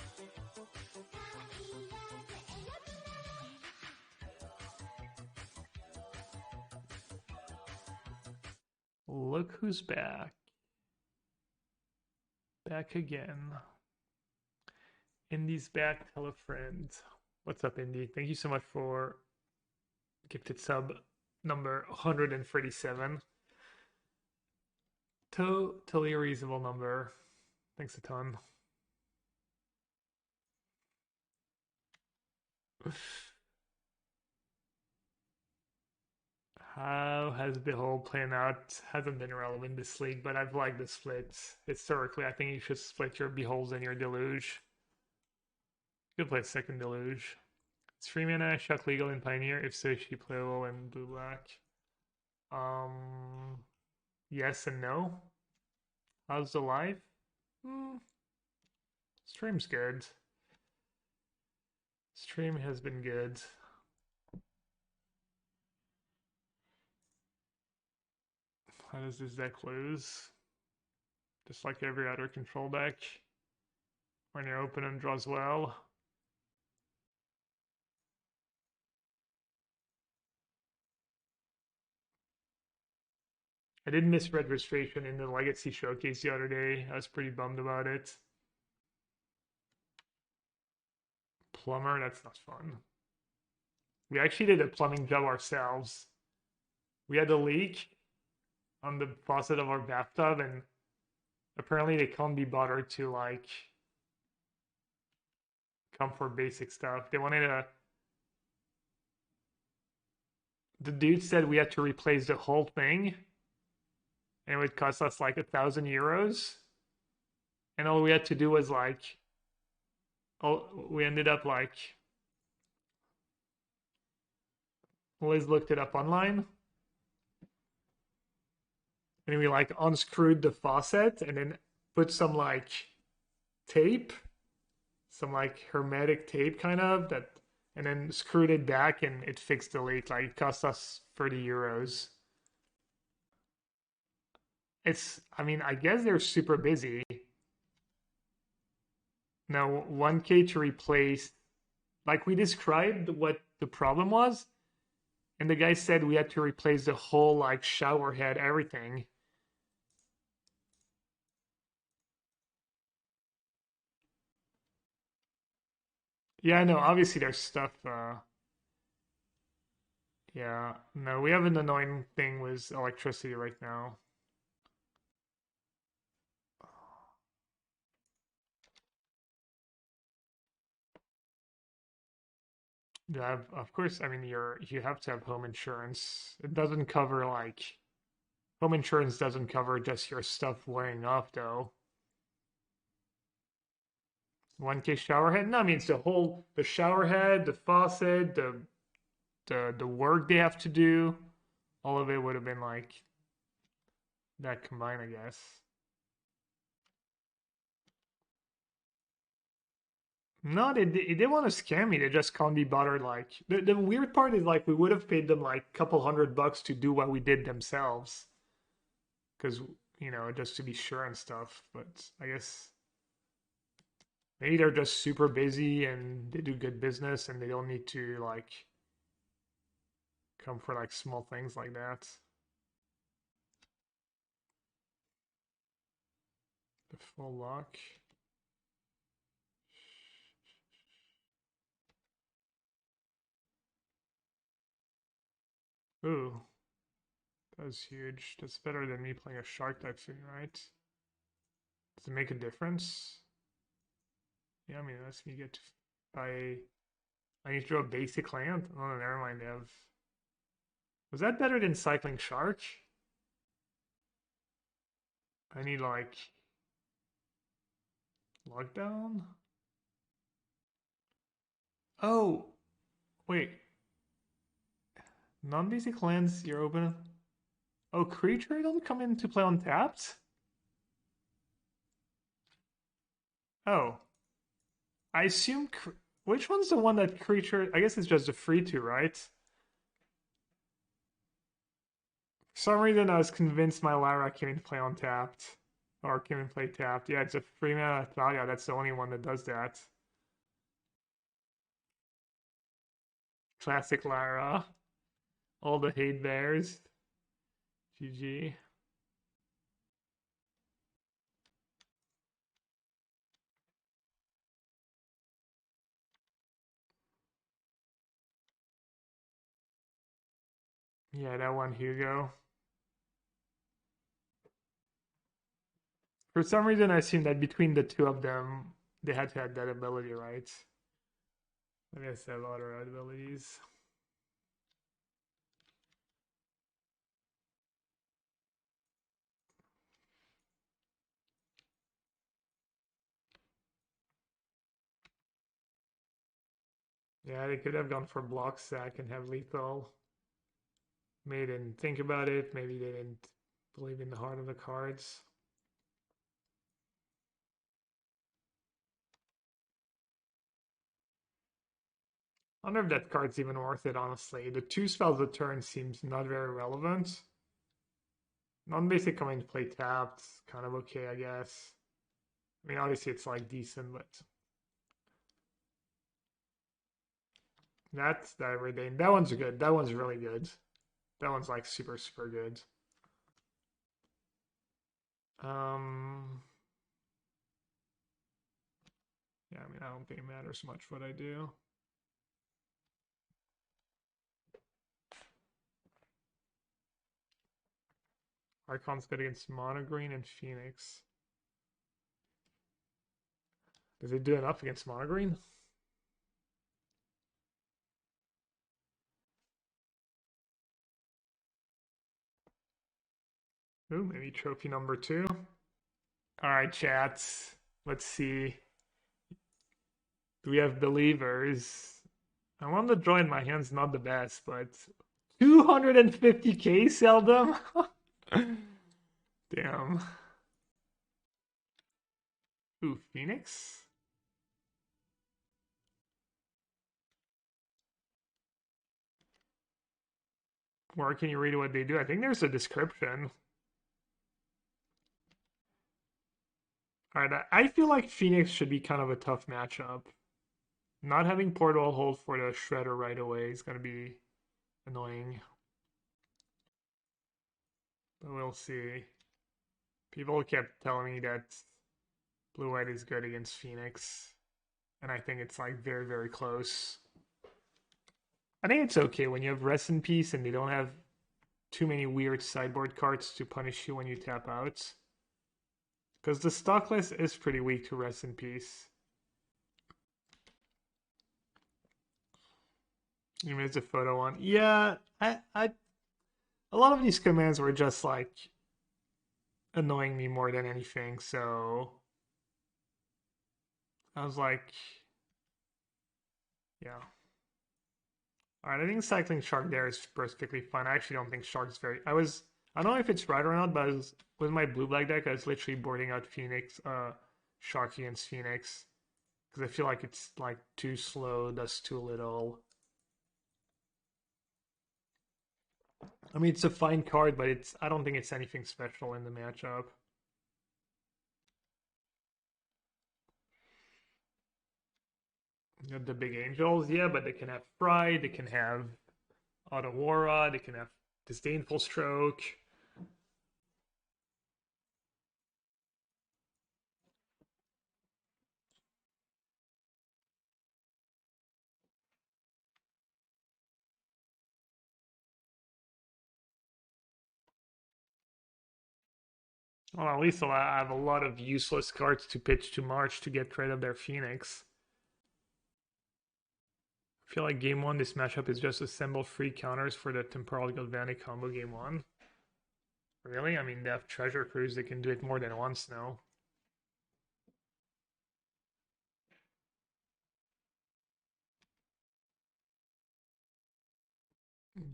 Look who's back. Back again. Indy's back. Tell a friend. What's up, Indy? Thank you so much for gifted sub number 137. Totally a reasonable number. Thanks a ton. How has Behold playing out? Hasn't been relevant this league, but I've liked the split. Historically, I think you should split your Beholds and your Deluge. You could play second Deluge. Is 3 mana shock legal in Pioneer? If so, she playable in blue-black. Yes and no. How's the life? Stream's good. Stream has been good. How does this deck lose? Just like every other control deck. When your opponent draws well. I did miss registration in the Legacy Showcase the other day. I was pretty bummed about it. Plumber, that's not fun. We actually did a plumbing job ourselves. We had a leak on the faucet of our bathtub, and apparently they can't be bothered to like come for basic stuff. They wanted the dude said we had to replace the whole thing, and it would cost us like 1,000 euros. And all we had to do was like, we ended up like, Liz looked it up online. And we like unscrewed the faucet and then put some like tape some like hermetic tape kind of that, and then screwed it back and it fixed the leak. Like it cost us 30 euros. It's, I mean, I guess they're super busy. Now 1K to replace, like we described what the problem was, and the guy said we had to replace the whole like shower head, everything. Yeah, no, obviously there's stuff. Yeah, no, we have an annoying thing with electricity right now. Yeah, of course. I mean, you have to have home insurance. It doesn't cover like home insurance doesn't cover just your stuff wearing off though. 1K shower head? No, I mean it's the shower head, the faucet, the work they have to do. All of it would have been like that combined, I guess. No, they didn't want to scam me. They just can't be bothered. Like the weird part is like we would have paid them like a couple $100 to do what we did themselves, because just to be sure and stuff. But I guess maybe they're just super busy and they do good business and they don't need to like come for like small things like that. The full lock. Ooh, that's huge. That's better than me playing a Shark Typhoon, right? Does it make a difference? Yeah, I mean, that's me get to I need to draw a basic land? Oh, never mind, they have... Was that better than Cycling Shark? I need, like... Lockdown? Oh! Wait. Non-basic lands, you're open... Oh, creature don't come into play untapped? Oh. I assume... Which one's the one that creature... I guess it's just a free to, right? For some reason, I was convinced my Lyra came into play untapped. Or came into play tapped. Yeah, it's a free mana Thalia. That's the only one that does that. Classic Lyra. All the hate bears. GG. Yeah, that one, Hugo. For some reason, I assumed that between the two of them, they had to have that ability, right? I guess they have other abilities. Yeah, they could have gone for block sack and have lethal. Maybe they didn't think about it. Maybe they didn't believe in the heart of the cards. I wonder if that card's even worth it, honestly. The 2 spells a turn seems not very relevant. Non-basic coming to play tapped, kind of okay, I guess. I mean, obviously it's like decent, but... That's the everything. That one's good. That one's really good. That one's like super, super good. Yeah, I mean, I don't think it matters much what I do. Archon's good against Mono Green and Phoenix. Does it do enough against Mono Green? Ooh, maybe trophy number 2. All right, chats. Let's see. Do we have believers? I want to join. My hand's not the best, but 250k seldom. Damn. Ooh, Phoenix. Where can you read what they do? I think there's a description. Alright, I feel like Phoenix should be kind of a tough matchup. Not having Portal hold for the Shredder right away is going to be annoying. But we'll see. People kept telling me that Blue-White is good against Phoenix. And I think it's like very, very close. I think it's okay when you have Rest in Peace and they don't have too many weird sideboard cards to punish you when you tap out. Because the stock list is pretty weak to Rest in Peace. You missed a photo on. Yeah, a lot of these commands were just like annoying me more than anything, so I was like, yeah. Alright, I think cycling Shark there is perfectly fine. I actually don't think Shark's very... I don't know if it's right or not, but with my blue-black deck, I was literally boarding out Phoenix, Shark against Phoenix. Because I feel like it's like too slow, does too little. I mean, it's a fine card, but I don't think it's anything special in the matchup. You know, the big angels, yeah, but they can have Pride, they can have Otawara, they can have Disdainful Stroke. Well, at least I have a lot of useless cards to pitch to March to get rid of their Phoenix. I feel like game 1, this matchup is just assemble free counters for the Temporal Galvanic combo game 1. Really? I mean, they have Treasure Cruise, they can do it more than once now.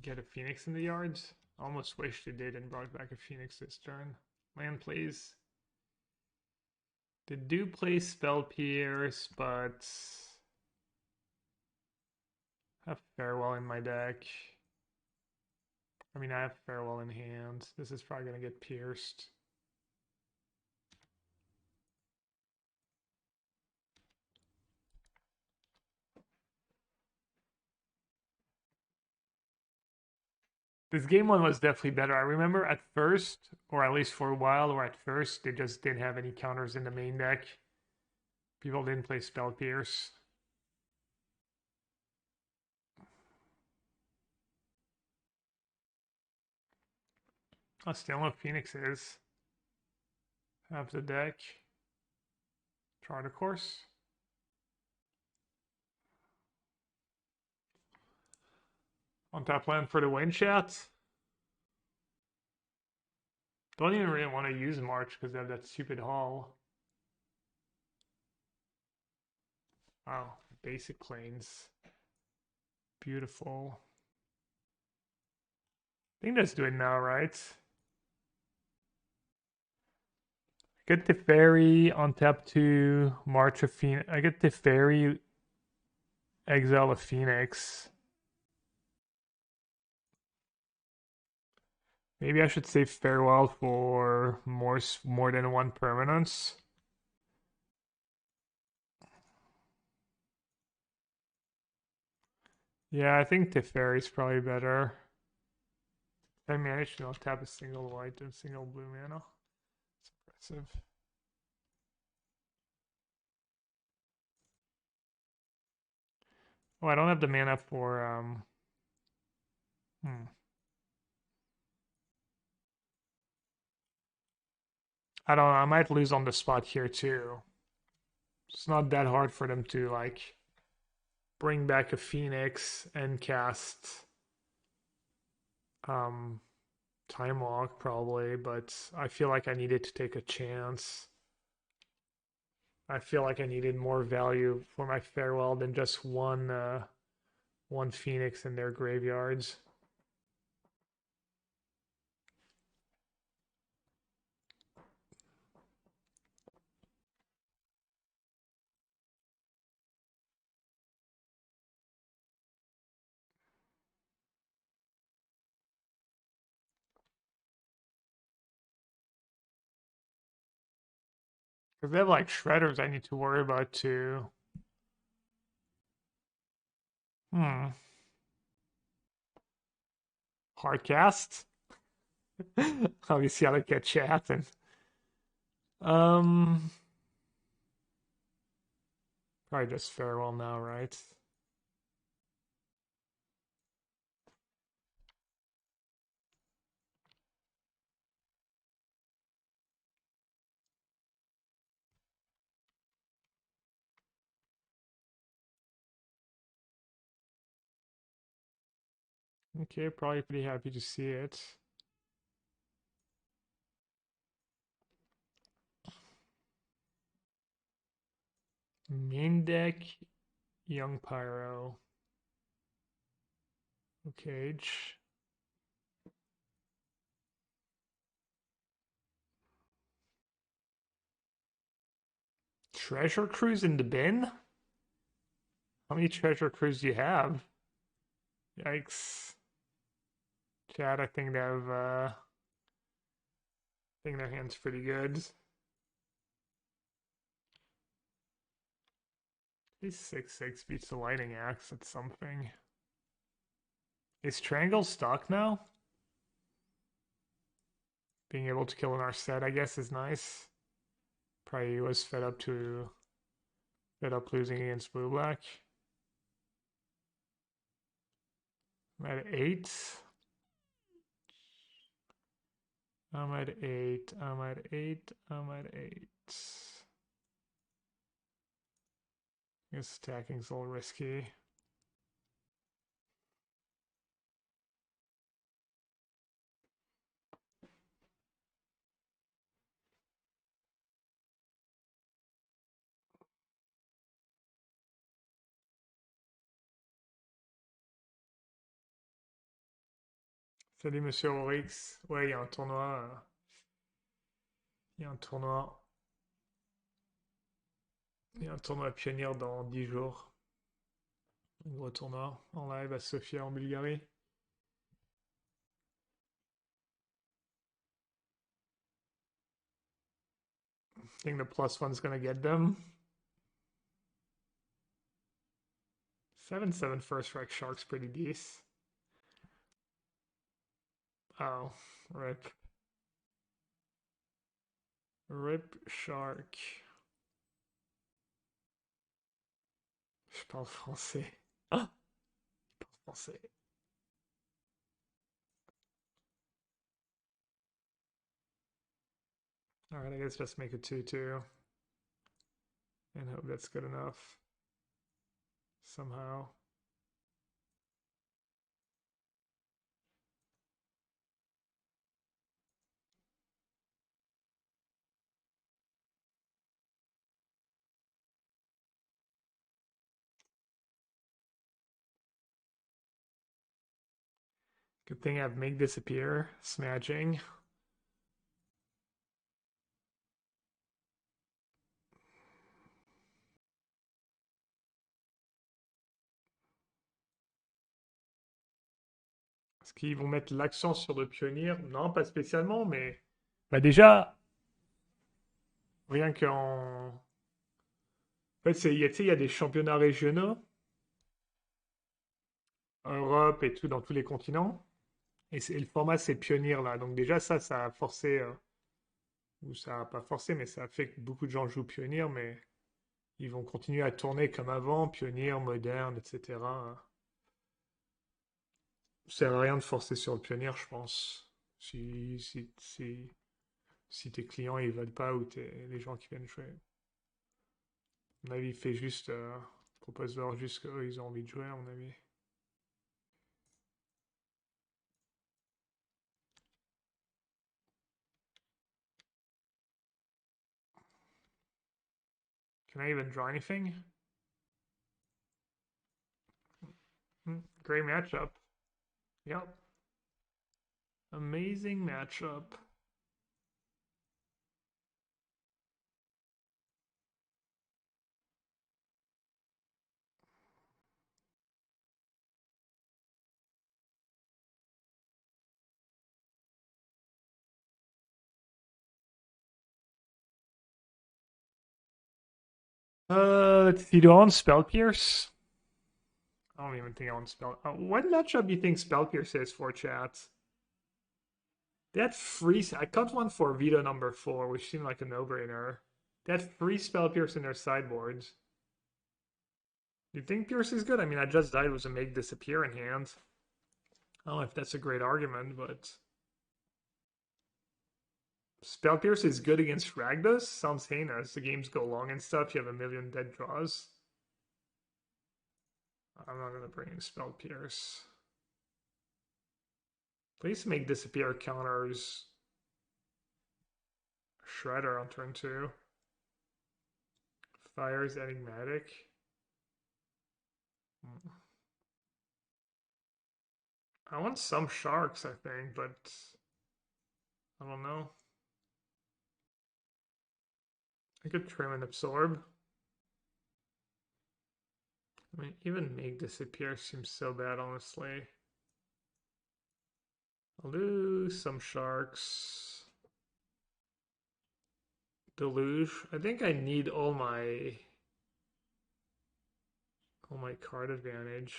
Get a Phoenix in the yards? Almost wished they did and brought back a Phoenix this turn. Land, please. They do play Spell Pierce, but I have Farewell in my deck. I mean, I have Farewell in hand. This is probably going to get pierced. This game 1 was definitely better. I remember at first, or at least for a while, or at first, they just didn't have any counters in the main deck. People didn't play Spell Pierce. I still know Phoenix is. Have the deck. Chart, of course. On top land for the win chat. Don't even really want to use March because they have that stupid haul. Wow, basic planes. Beautiful. I think let's do it now, right? I get Teferi on tap 2, March of Phoenix. I get Teferi, exile of Phoenix. Maybe I should save Farewell for more than one permanence. Yeah, I think Teferi is probably better. I managed to not tap a single white and single blue mana. It's impressive. Oh, I don't have the mana for I don't know, I might lose on the spot here too. It's not that hard for them to like bring back a Phoenix and cast Time Walk probably, but I feel like I needed to take a chance. I feel like I needed more value for my Farewell than just one Phoenix in their graveyards. Because they have like shredders I need to worry about too. Hardcast? Obviously, I like that chat and probably just farewell now, right? Okay, probably pretty happy to see it. Main deck, Young Pyro. Okay. Treasure Cruise in the bin? How many Treasure Cruise do you have? Yikes. Chad, I think they have I think their hand's pretty good. These 6/6 beats the Lightning Axe, that's something. Is Triangle stuck now? Being able to kill in our set, I guess, is nice. Probably was fed up losing against blue black. I'm at 8. I'm at 8. I'm at 8. I'm at 8. I guess attacking's a little risky. Salut Monsieur Orix. Ouais, il y a un tournoi. Il y a un tournoi. Il y a un tournoi pionnier dans 10 jours. Un gros tournoi en live à Sofia en Bulgarie. I think the +1's gonna get them. 7/7 first strike Shark's pretty decent. Oh, rip. Rip Shark. Je parle français. Ah! Je parle français. Alright, I guess just make it 2/2. And hope that's good enough. Somehow. Good thing I have Make Disappear, Smashing. Est-ce qu'ils vont mettre l'accent sur le pionnier? Non, pas spécialement, mais... Bah déjà, rien qu'en... En fait, il y a des championnats régionaux, Europe et tout, dans tous les continents. Et le format, c'est pionnier, là. Donc déjà, ça a forcé... ou ça a pas forcé, mais ça a fait que beaucoup de gens jouent pionnier, mais ils vont continuer à tourner comme avant, pionnier, moderne, etc. Ça sert à rien de forcer sur le pionnier, je pense. Si tes clients ils veulent pas ou les gens qui viennent jouer. À mon avis, il fait juste propose-leur juste qu'eux ils ont envie de jouer, à mon avis. Can I even draw anything? Great matchup. Yep. Amazing matchup. Let's see. Do I want Spell Pierce? I don't even think I want Spell. What matchup do you think Spell Pierce is for, chat? That free. I cut one for Veto number 4, which seemed like a no-brainer. That free Spell Pierce in their sideboards. Do you think Pierce is good? I mean, I just died with a Make Disappear in hand. I don't know if that's a great argument, but Spell Pierce is good against Ragdos? Sounds heinous. The games go long and stuff. You have a million dead draws. I'm not gonna bring in Spell Pierce. Please Make Disappear counters Shredder on turn 2. Fire's Enigmatic. I want some sharks, I think, but I don't know. I could trim and absorb. I mean, even Make Disappear seems so bad, honestly. I'll do some sharks. Deluge. I think I need all my card advantage.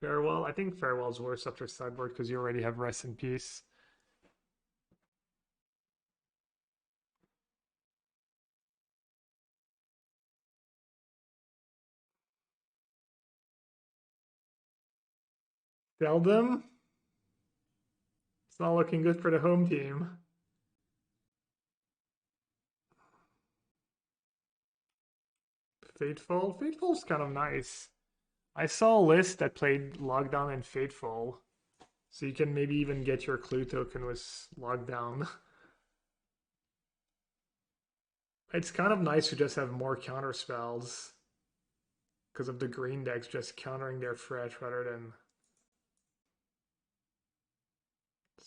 Farewell. I think Farewell's worse after sideboard because you already have Rest in Peace. Seldom. It's not looking good for the home team. Fateful. Fateful's kind of nice. I saw a list that played Lockdown and Fateful. So you can maybe even get your clue token with Lockdown. It's kind of nice to just have more counter spells. Because of the green decks just countering their threat rather than...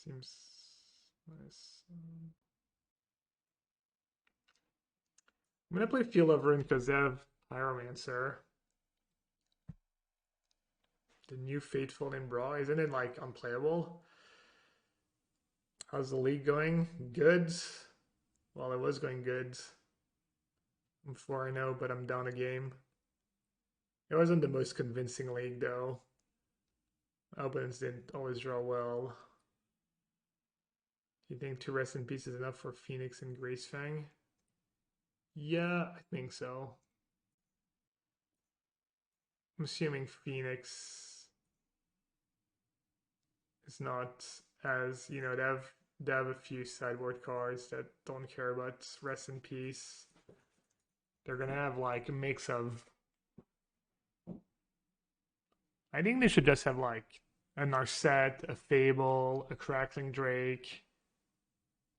Seems nice. I'm gonna play Field of Ruin because they have Pyromancer. The new Fateful in Brawl, isn't it like unplayable? How's the league going? Good. Well, it was going good. I'm 4-0, but I'm down a game. It wasn't the most convincing league though. Opponents didn't always draw well. You think 2 Rest in Peace is enough for Phoenix and Gracefang? Yeah, I think so. I'm assuming Phoenix is not as, you know, they have a few sideboard cards that don't care about Rest in Peace. They're gonna have like a mix of... I think they should just have like a Narset, a Fable, a Crackling Drake,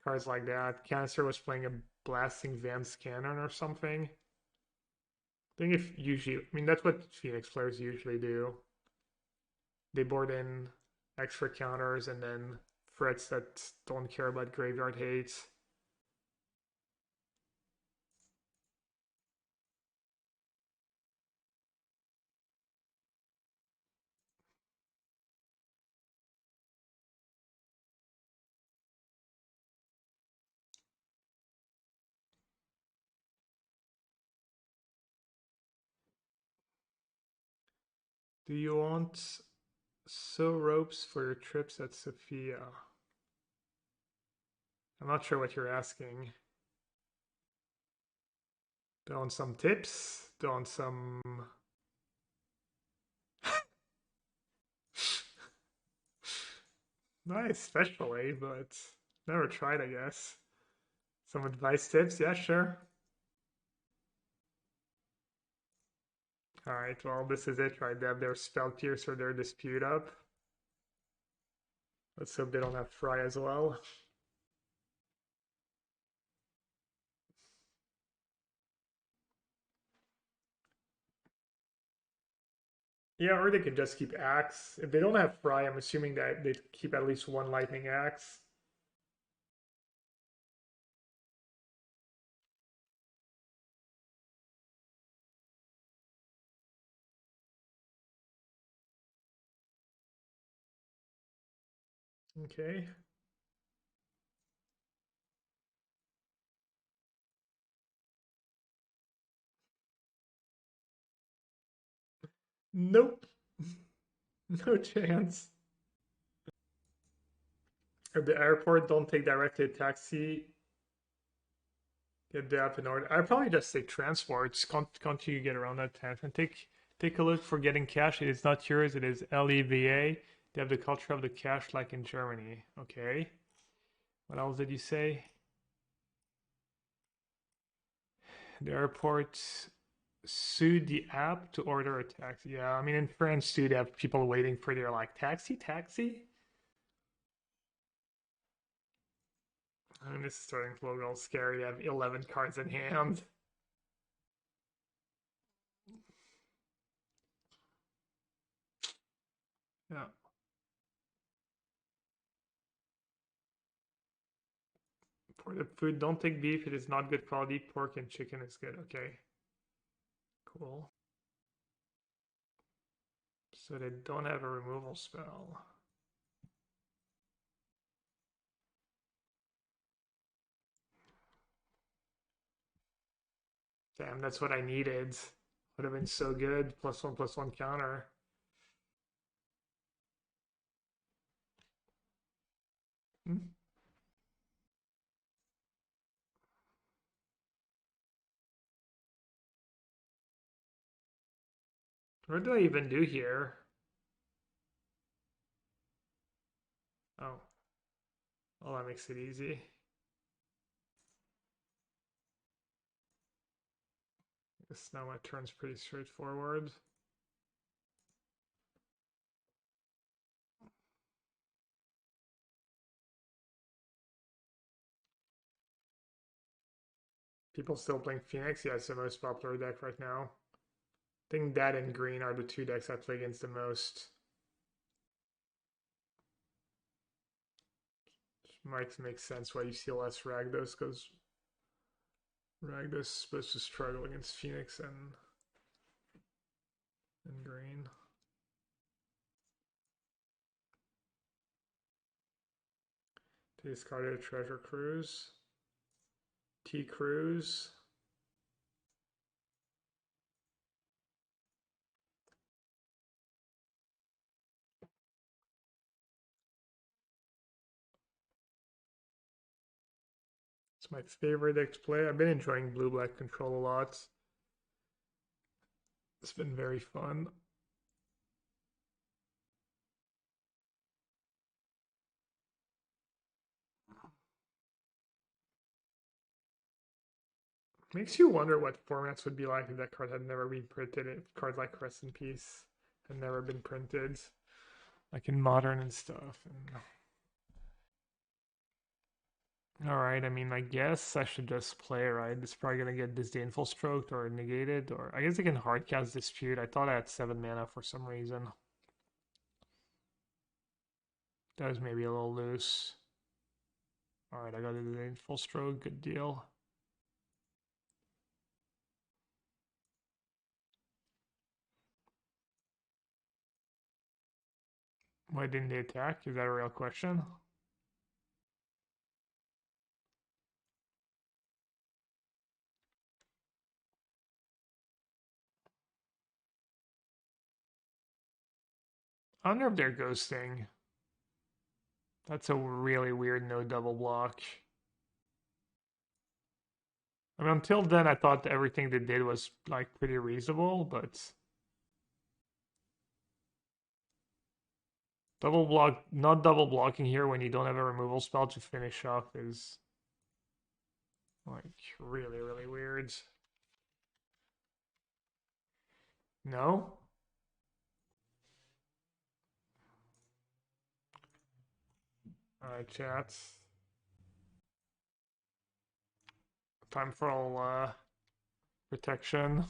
cards like that. Canister was playing a Blasting Vamps Cannon or something. I think if usually, I mean, that's what Phoenix players usually do. They board in extra counters and then threats that don't care about graveyard hates. Do you want ropes for your trips at Sophia? I'm not sure what you're asking. Do you want some tips? Do you want some... Nice, especially, but never tried, I guess. Some advice tips? Yeah, sure. Alright, well, this is it, right? They have their Spell Pierce or their Dispute up. Let's hope they don't have Fry as well. Yeah, or they could just keep Axe. If they don't have Fry, I'm assuming that they keep at least one Lightning Axe. Okay. Nope. No chance. At the airport, don't take directly a taxi. Get the app in order. I'd probably just say transports. Can't you get around that tangent? Take a look for getting cash. It is not yours. It is LEVA. They have the culture of the cash like in Germany. Okay. What else did you say? The airport sued the app to order a taxi. Yeah, I mean in France too, they have people waiting for their like taxi. I mean, this is starting to look all scary. They have 11 cards in hand. Yeah. For the food, don't take beef. It is not good quality. Pork and chicken is good. Okay. Cool. So they don't have a removal spell. Damn, that's what I needed. Would have been so good. +1/+1 counter. Hmm? What do I even do here? Oh. Well, that makes it easy. I guess now my turn's pretty straightforward. People still playing Phoenix? Yeah, it's the most popular deck right now. I think that and green are the two decks I play against the most. Might make sense why you see less Ragdos, because Ragdos is supposed to struggle against Phoenix and green. Discarded a Treasure Cruise. T Cruise. It's my favorite deck to play. I've been enjoying blue-black control a lot. It's been very fun. Makes you wonder what formats would be like if that card had never been printed. If cards like Rest in Peace had never been printed, like in Modern and stuff. All right, I mean, I guess I should just play, right? It's probably gonna get Disdainful Stroked or negated, or I guess I can hardcast Dispute. I thought I had 7 mana for some reason. That was maybe a little loose. All right, I got a Disdainful Stroke. Good deal. Why didn't they attack? Is that a real question? I wonder if they're ghosting. That's a really weird no double block. I mean, until then, I thought everything they did was like pretty reasonable, but double block, not double blocking here when you don't have a removal spell to finish off is like really, really weird. No? Alright, chat. Time for all protection.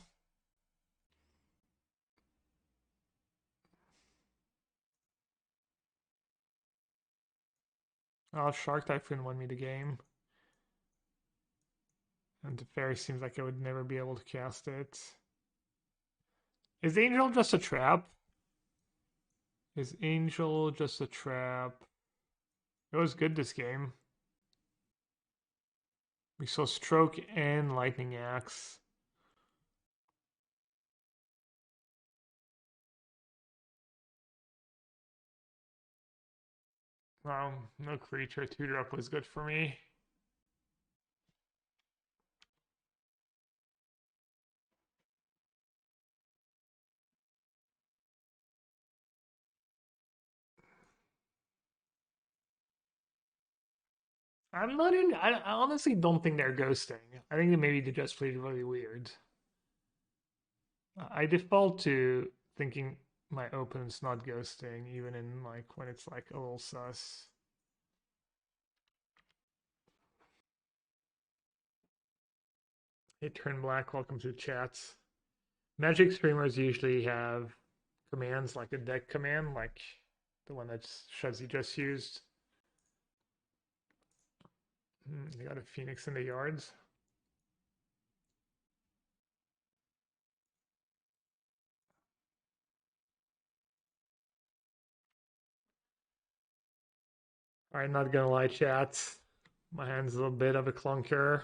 Oh, Shark Typhoon won me the game. And Teferi seems like I would never be able to cast it. Is Angel just a trap? Is Angel just a trap? It was good this game. We saw Stroke and Lightning Axe. No creature. 2-drop was good for me. I'm not in. I honestly don't think they're ghosting. I think that maybe they just played really weird. I default to thinking my opponent's not ghosting, even in like when it's like a little sus. Hey, Turn Black, welcome to the chats. Magic streamers usually have commands like a deck command, like the one that Shuzzy just used. You got a Phoenix in the yards. Alright, not gonna lie, chat. My hand's a little bit of a clunker.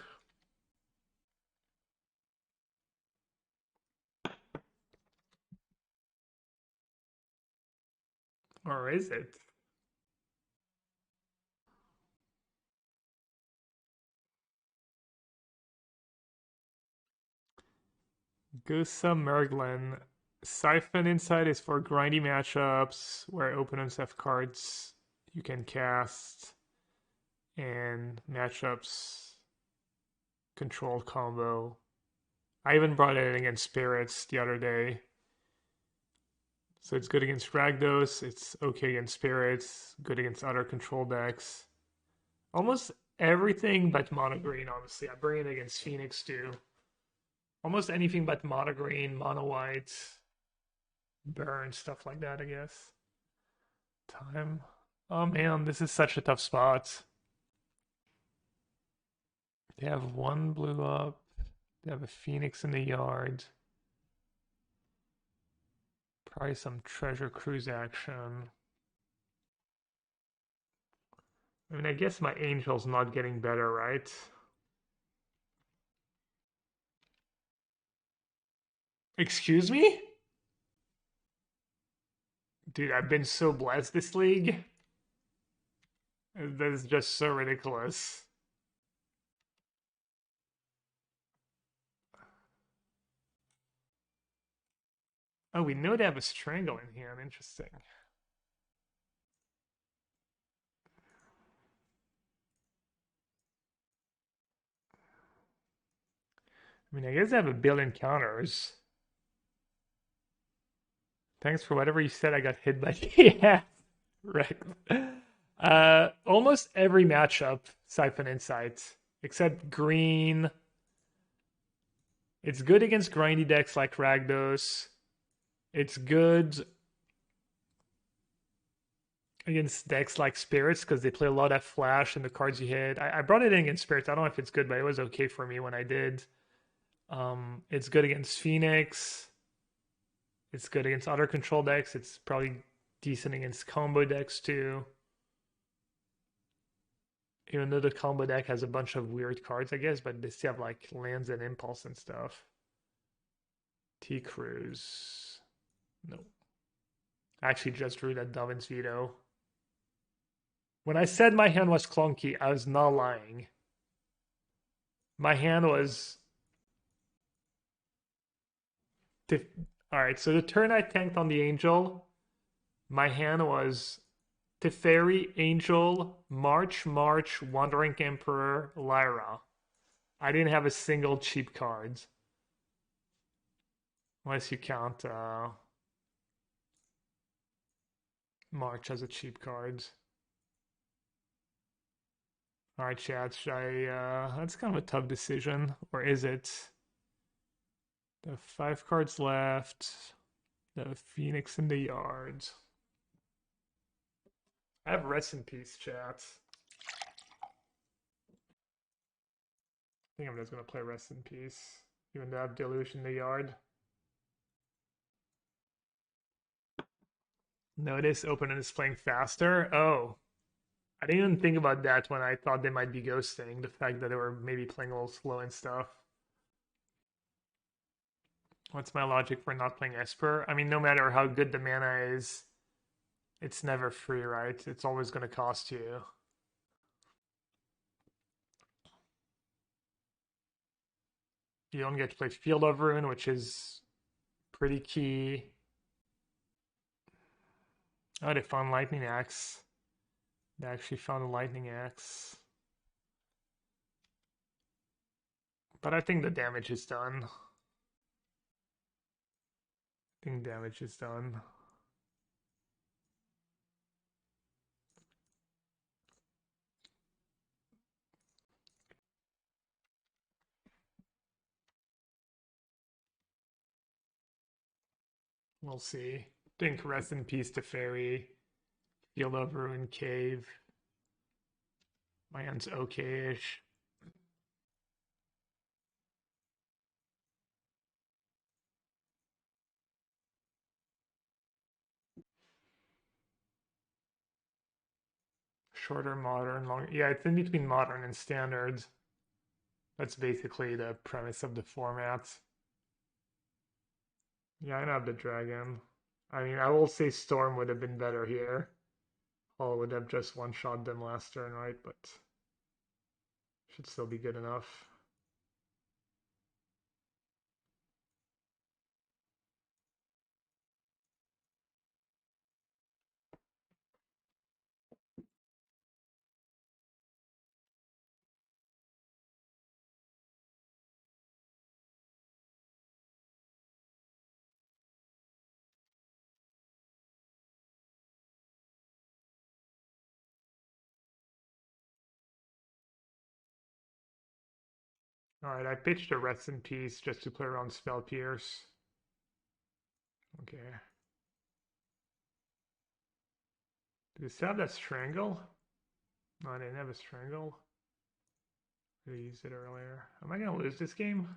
Or is it? Gusa Merglin. Siphon Insight is for grindy matchups where opponents have cards you can cast and matchups controlled combo. I even brought it against Spirits the other day. So it's good against Ragdos, it's okay against Spirits, good against other control decks. Almost everything but mono green, honestly. I bring it against Phoenix too. Almost anything but mono green, mono white, burn, stuff like that, I guess. Time. Oh man, this is such a tough spot. They have one blue up. They have a Phoenix in the yard. Probably some Treasure Cruise action. I mean, I guess my Angel's not getting better, right? Excuse me? Dude, I've been so blessed this league. That is just so ridiculous. Oh, we know they have a Strangle in here. Interesting. I mean, I guess they have a billion counters. Thanks for whatever you said. I got hit by yeah, right. Almost every matchup, Siphon Insight, except green. It's good against grindy decks like Ragdos. It's good against decks like Spirits because they play a lot of Flash and the cards you hit. I brought it in against Spirits. I don't know if it's good, but it was okay for me when I did. It's good against Phoenix. It's good against other control decks. It's probably decent against combo decks too. Even though the combo deck has a bunch of weird cards, I guess, but they still have like lands and impulse and stuff. T-Cruise. No. I actually just drew that Dovin's Veto. When I said my hand was clunky, I was not lying. My hand was... Alright, so the turn I tanked on the Angel, my hand was Teferi, Angel, March, Wandering Emperor, Lyra. I didn't have a single cheap card. Unless you count March as a cheap card. Alright, chat, should I... that's kind of a tough decision. Or is it? The 5 cards left. The Phoenix in the yard. I have Rest in Peace, chat. I think I'm just going to play Rest in Peace. Even though I have Deluge in the yard. Notice opponent is playing faster. Oh. I didn't even think about that when I thought they might be ghosting. The fact that they were maybe playing a little slow and stuff. What's my logic for not playing Esper? I mean, no matter how good the mana is, It's never free, right? It's always going to cost you. You don't get to play Field of Ruin, which is pretty key. Oh, they found Lightning Axe. They actually found a Lightning Axe. But I think the damage is done. I think damage is done. We'll see. Think rest in peace Teferi. Field of Ruin Cave. My hand's okay-ish. Shorter, modern, longer. Yeah, it's in between modern and standard. That's basically the premise of the format. Yeah, I know the dragon. I mean, I will say Storm would have been better here. Hall would have just one-shot them last turn, right? But should still be good enough. Alright, I pitched a Rest in Peace just to play around Spell Pierce. Okay. Do they still have that Strangle? No, they didn't have a Strangle. They used it earlier. Am I going to lose this game?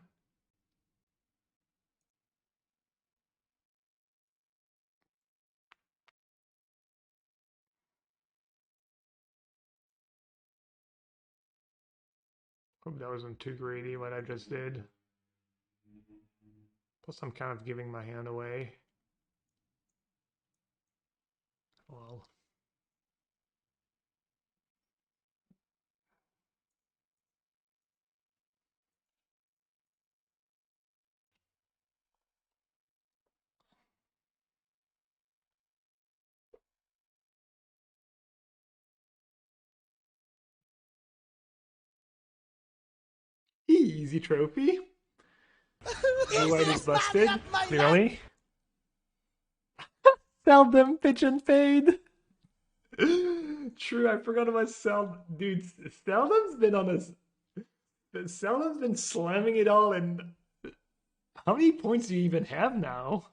Hope that wasn't too greedy what I just did. Plus I'm kind of giving my hand away. Well. Easy trophy. White is busted. Clearly. Seldom Pigeon Fade. True, I forgot about Seldom. Dude, Seldom's been on us. Seldom's been slamming it all, and how many points do you even have now?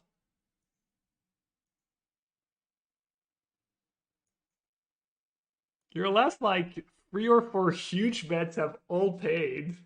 Your last, like, 3 or 4 huge bets have all paid.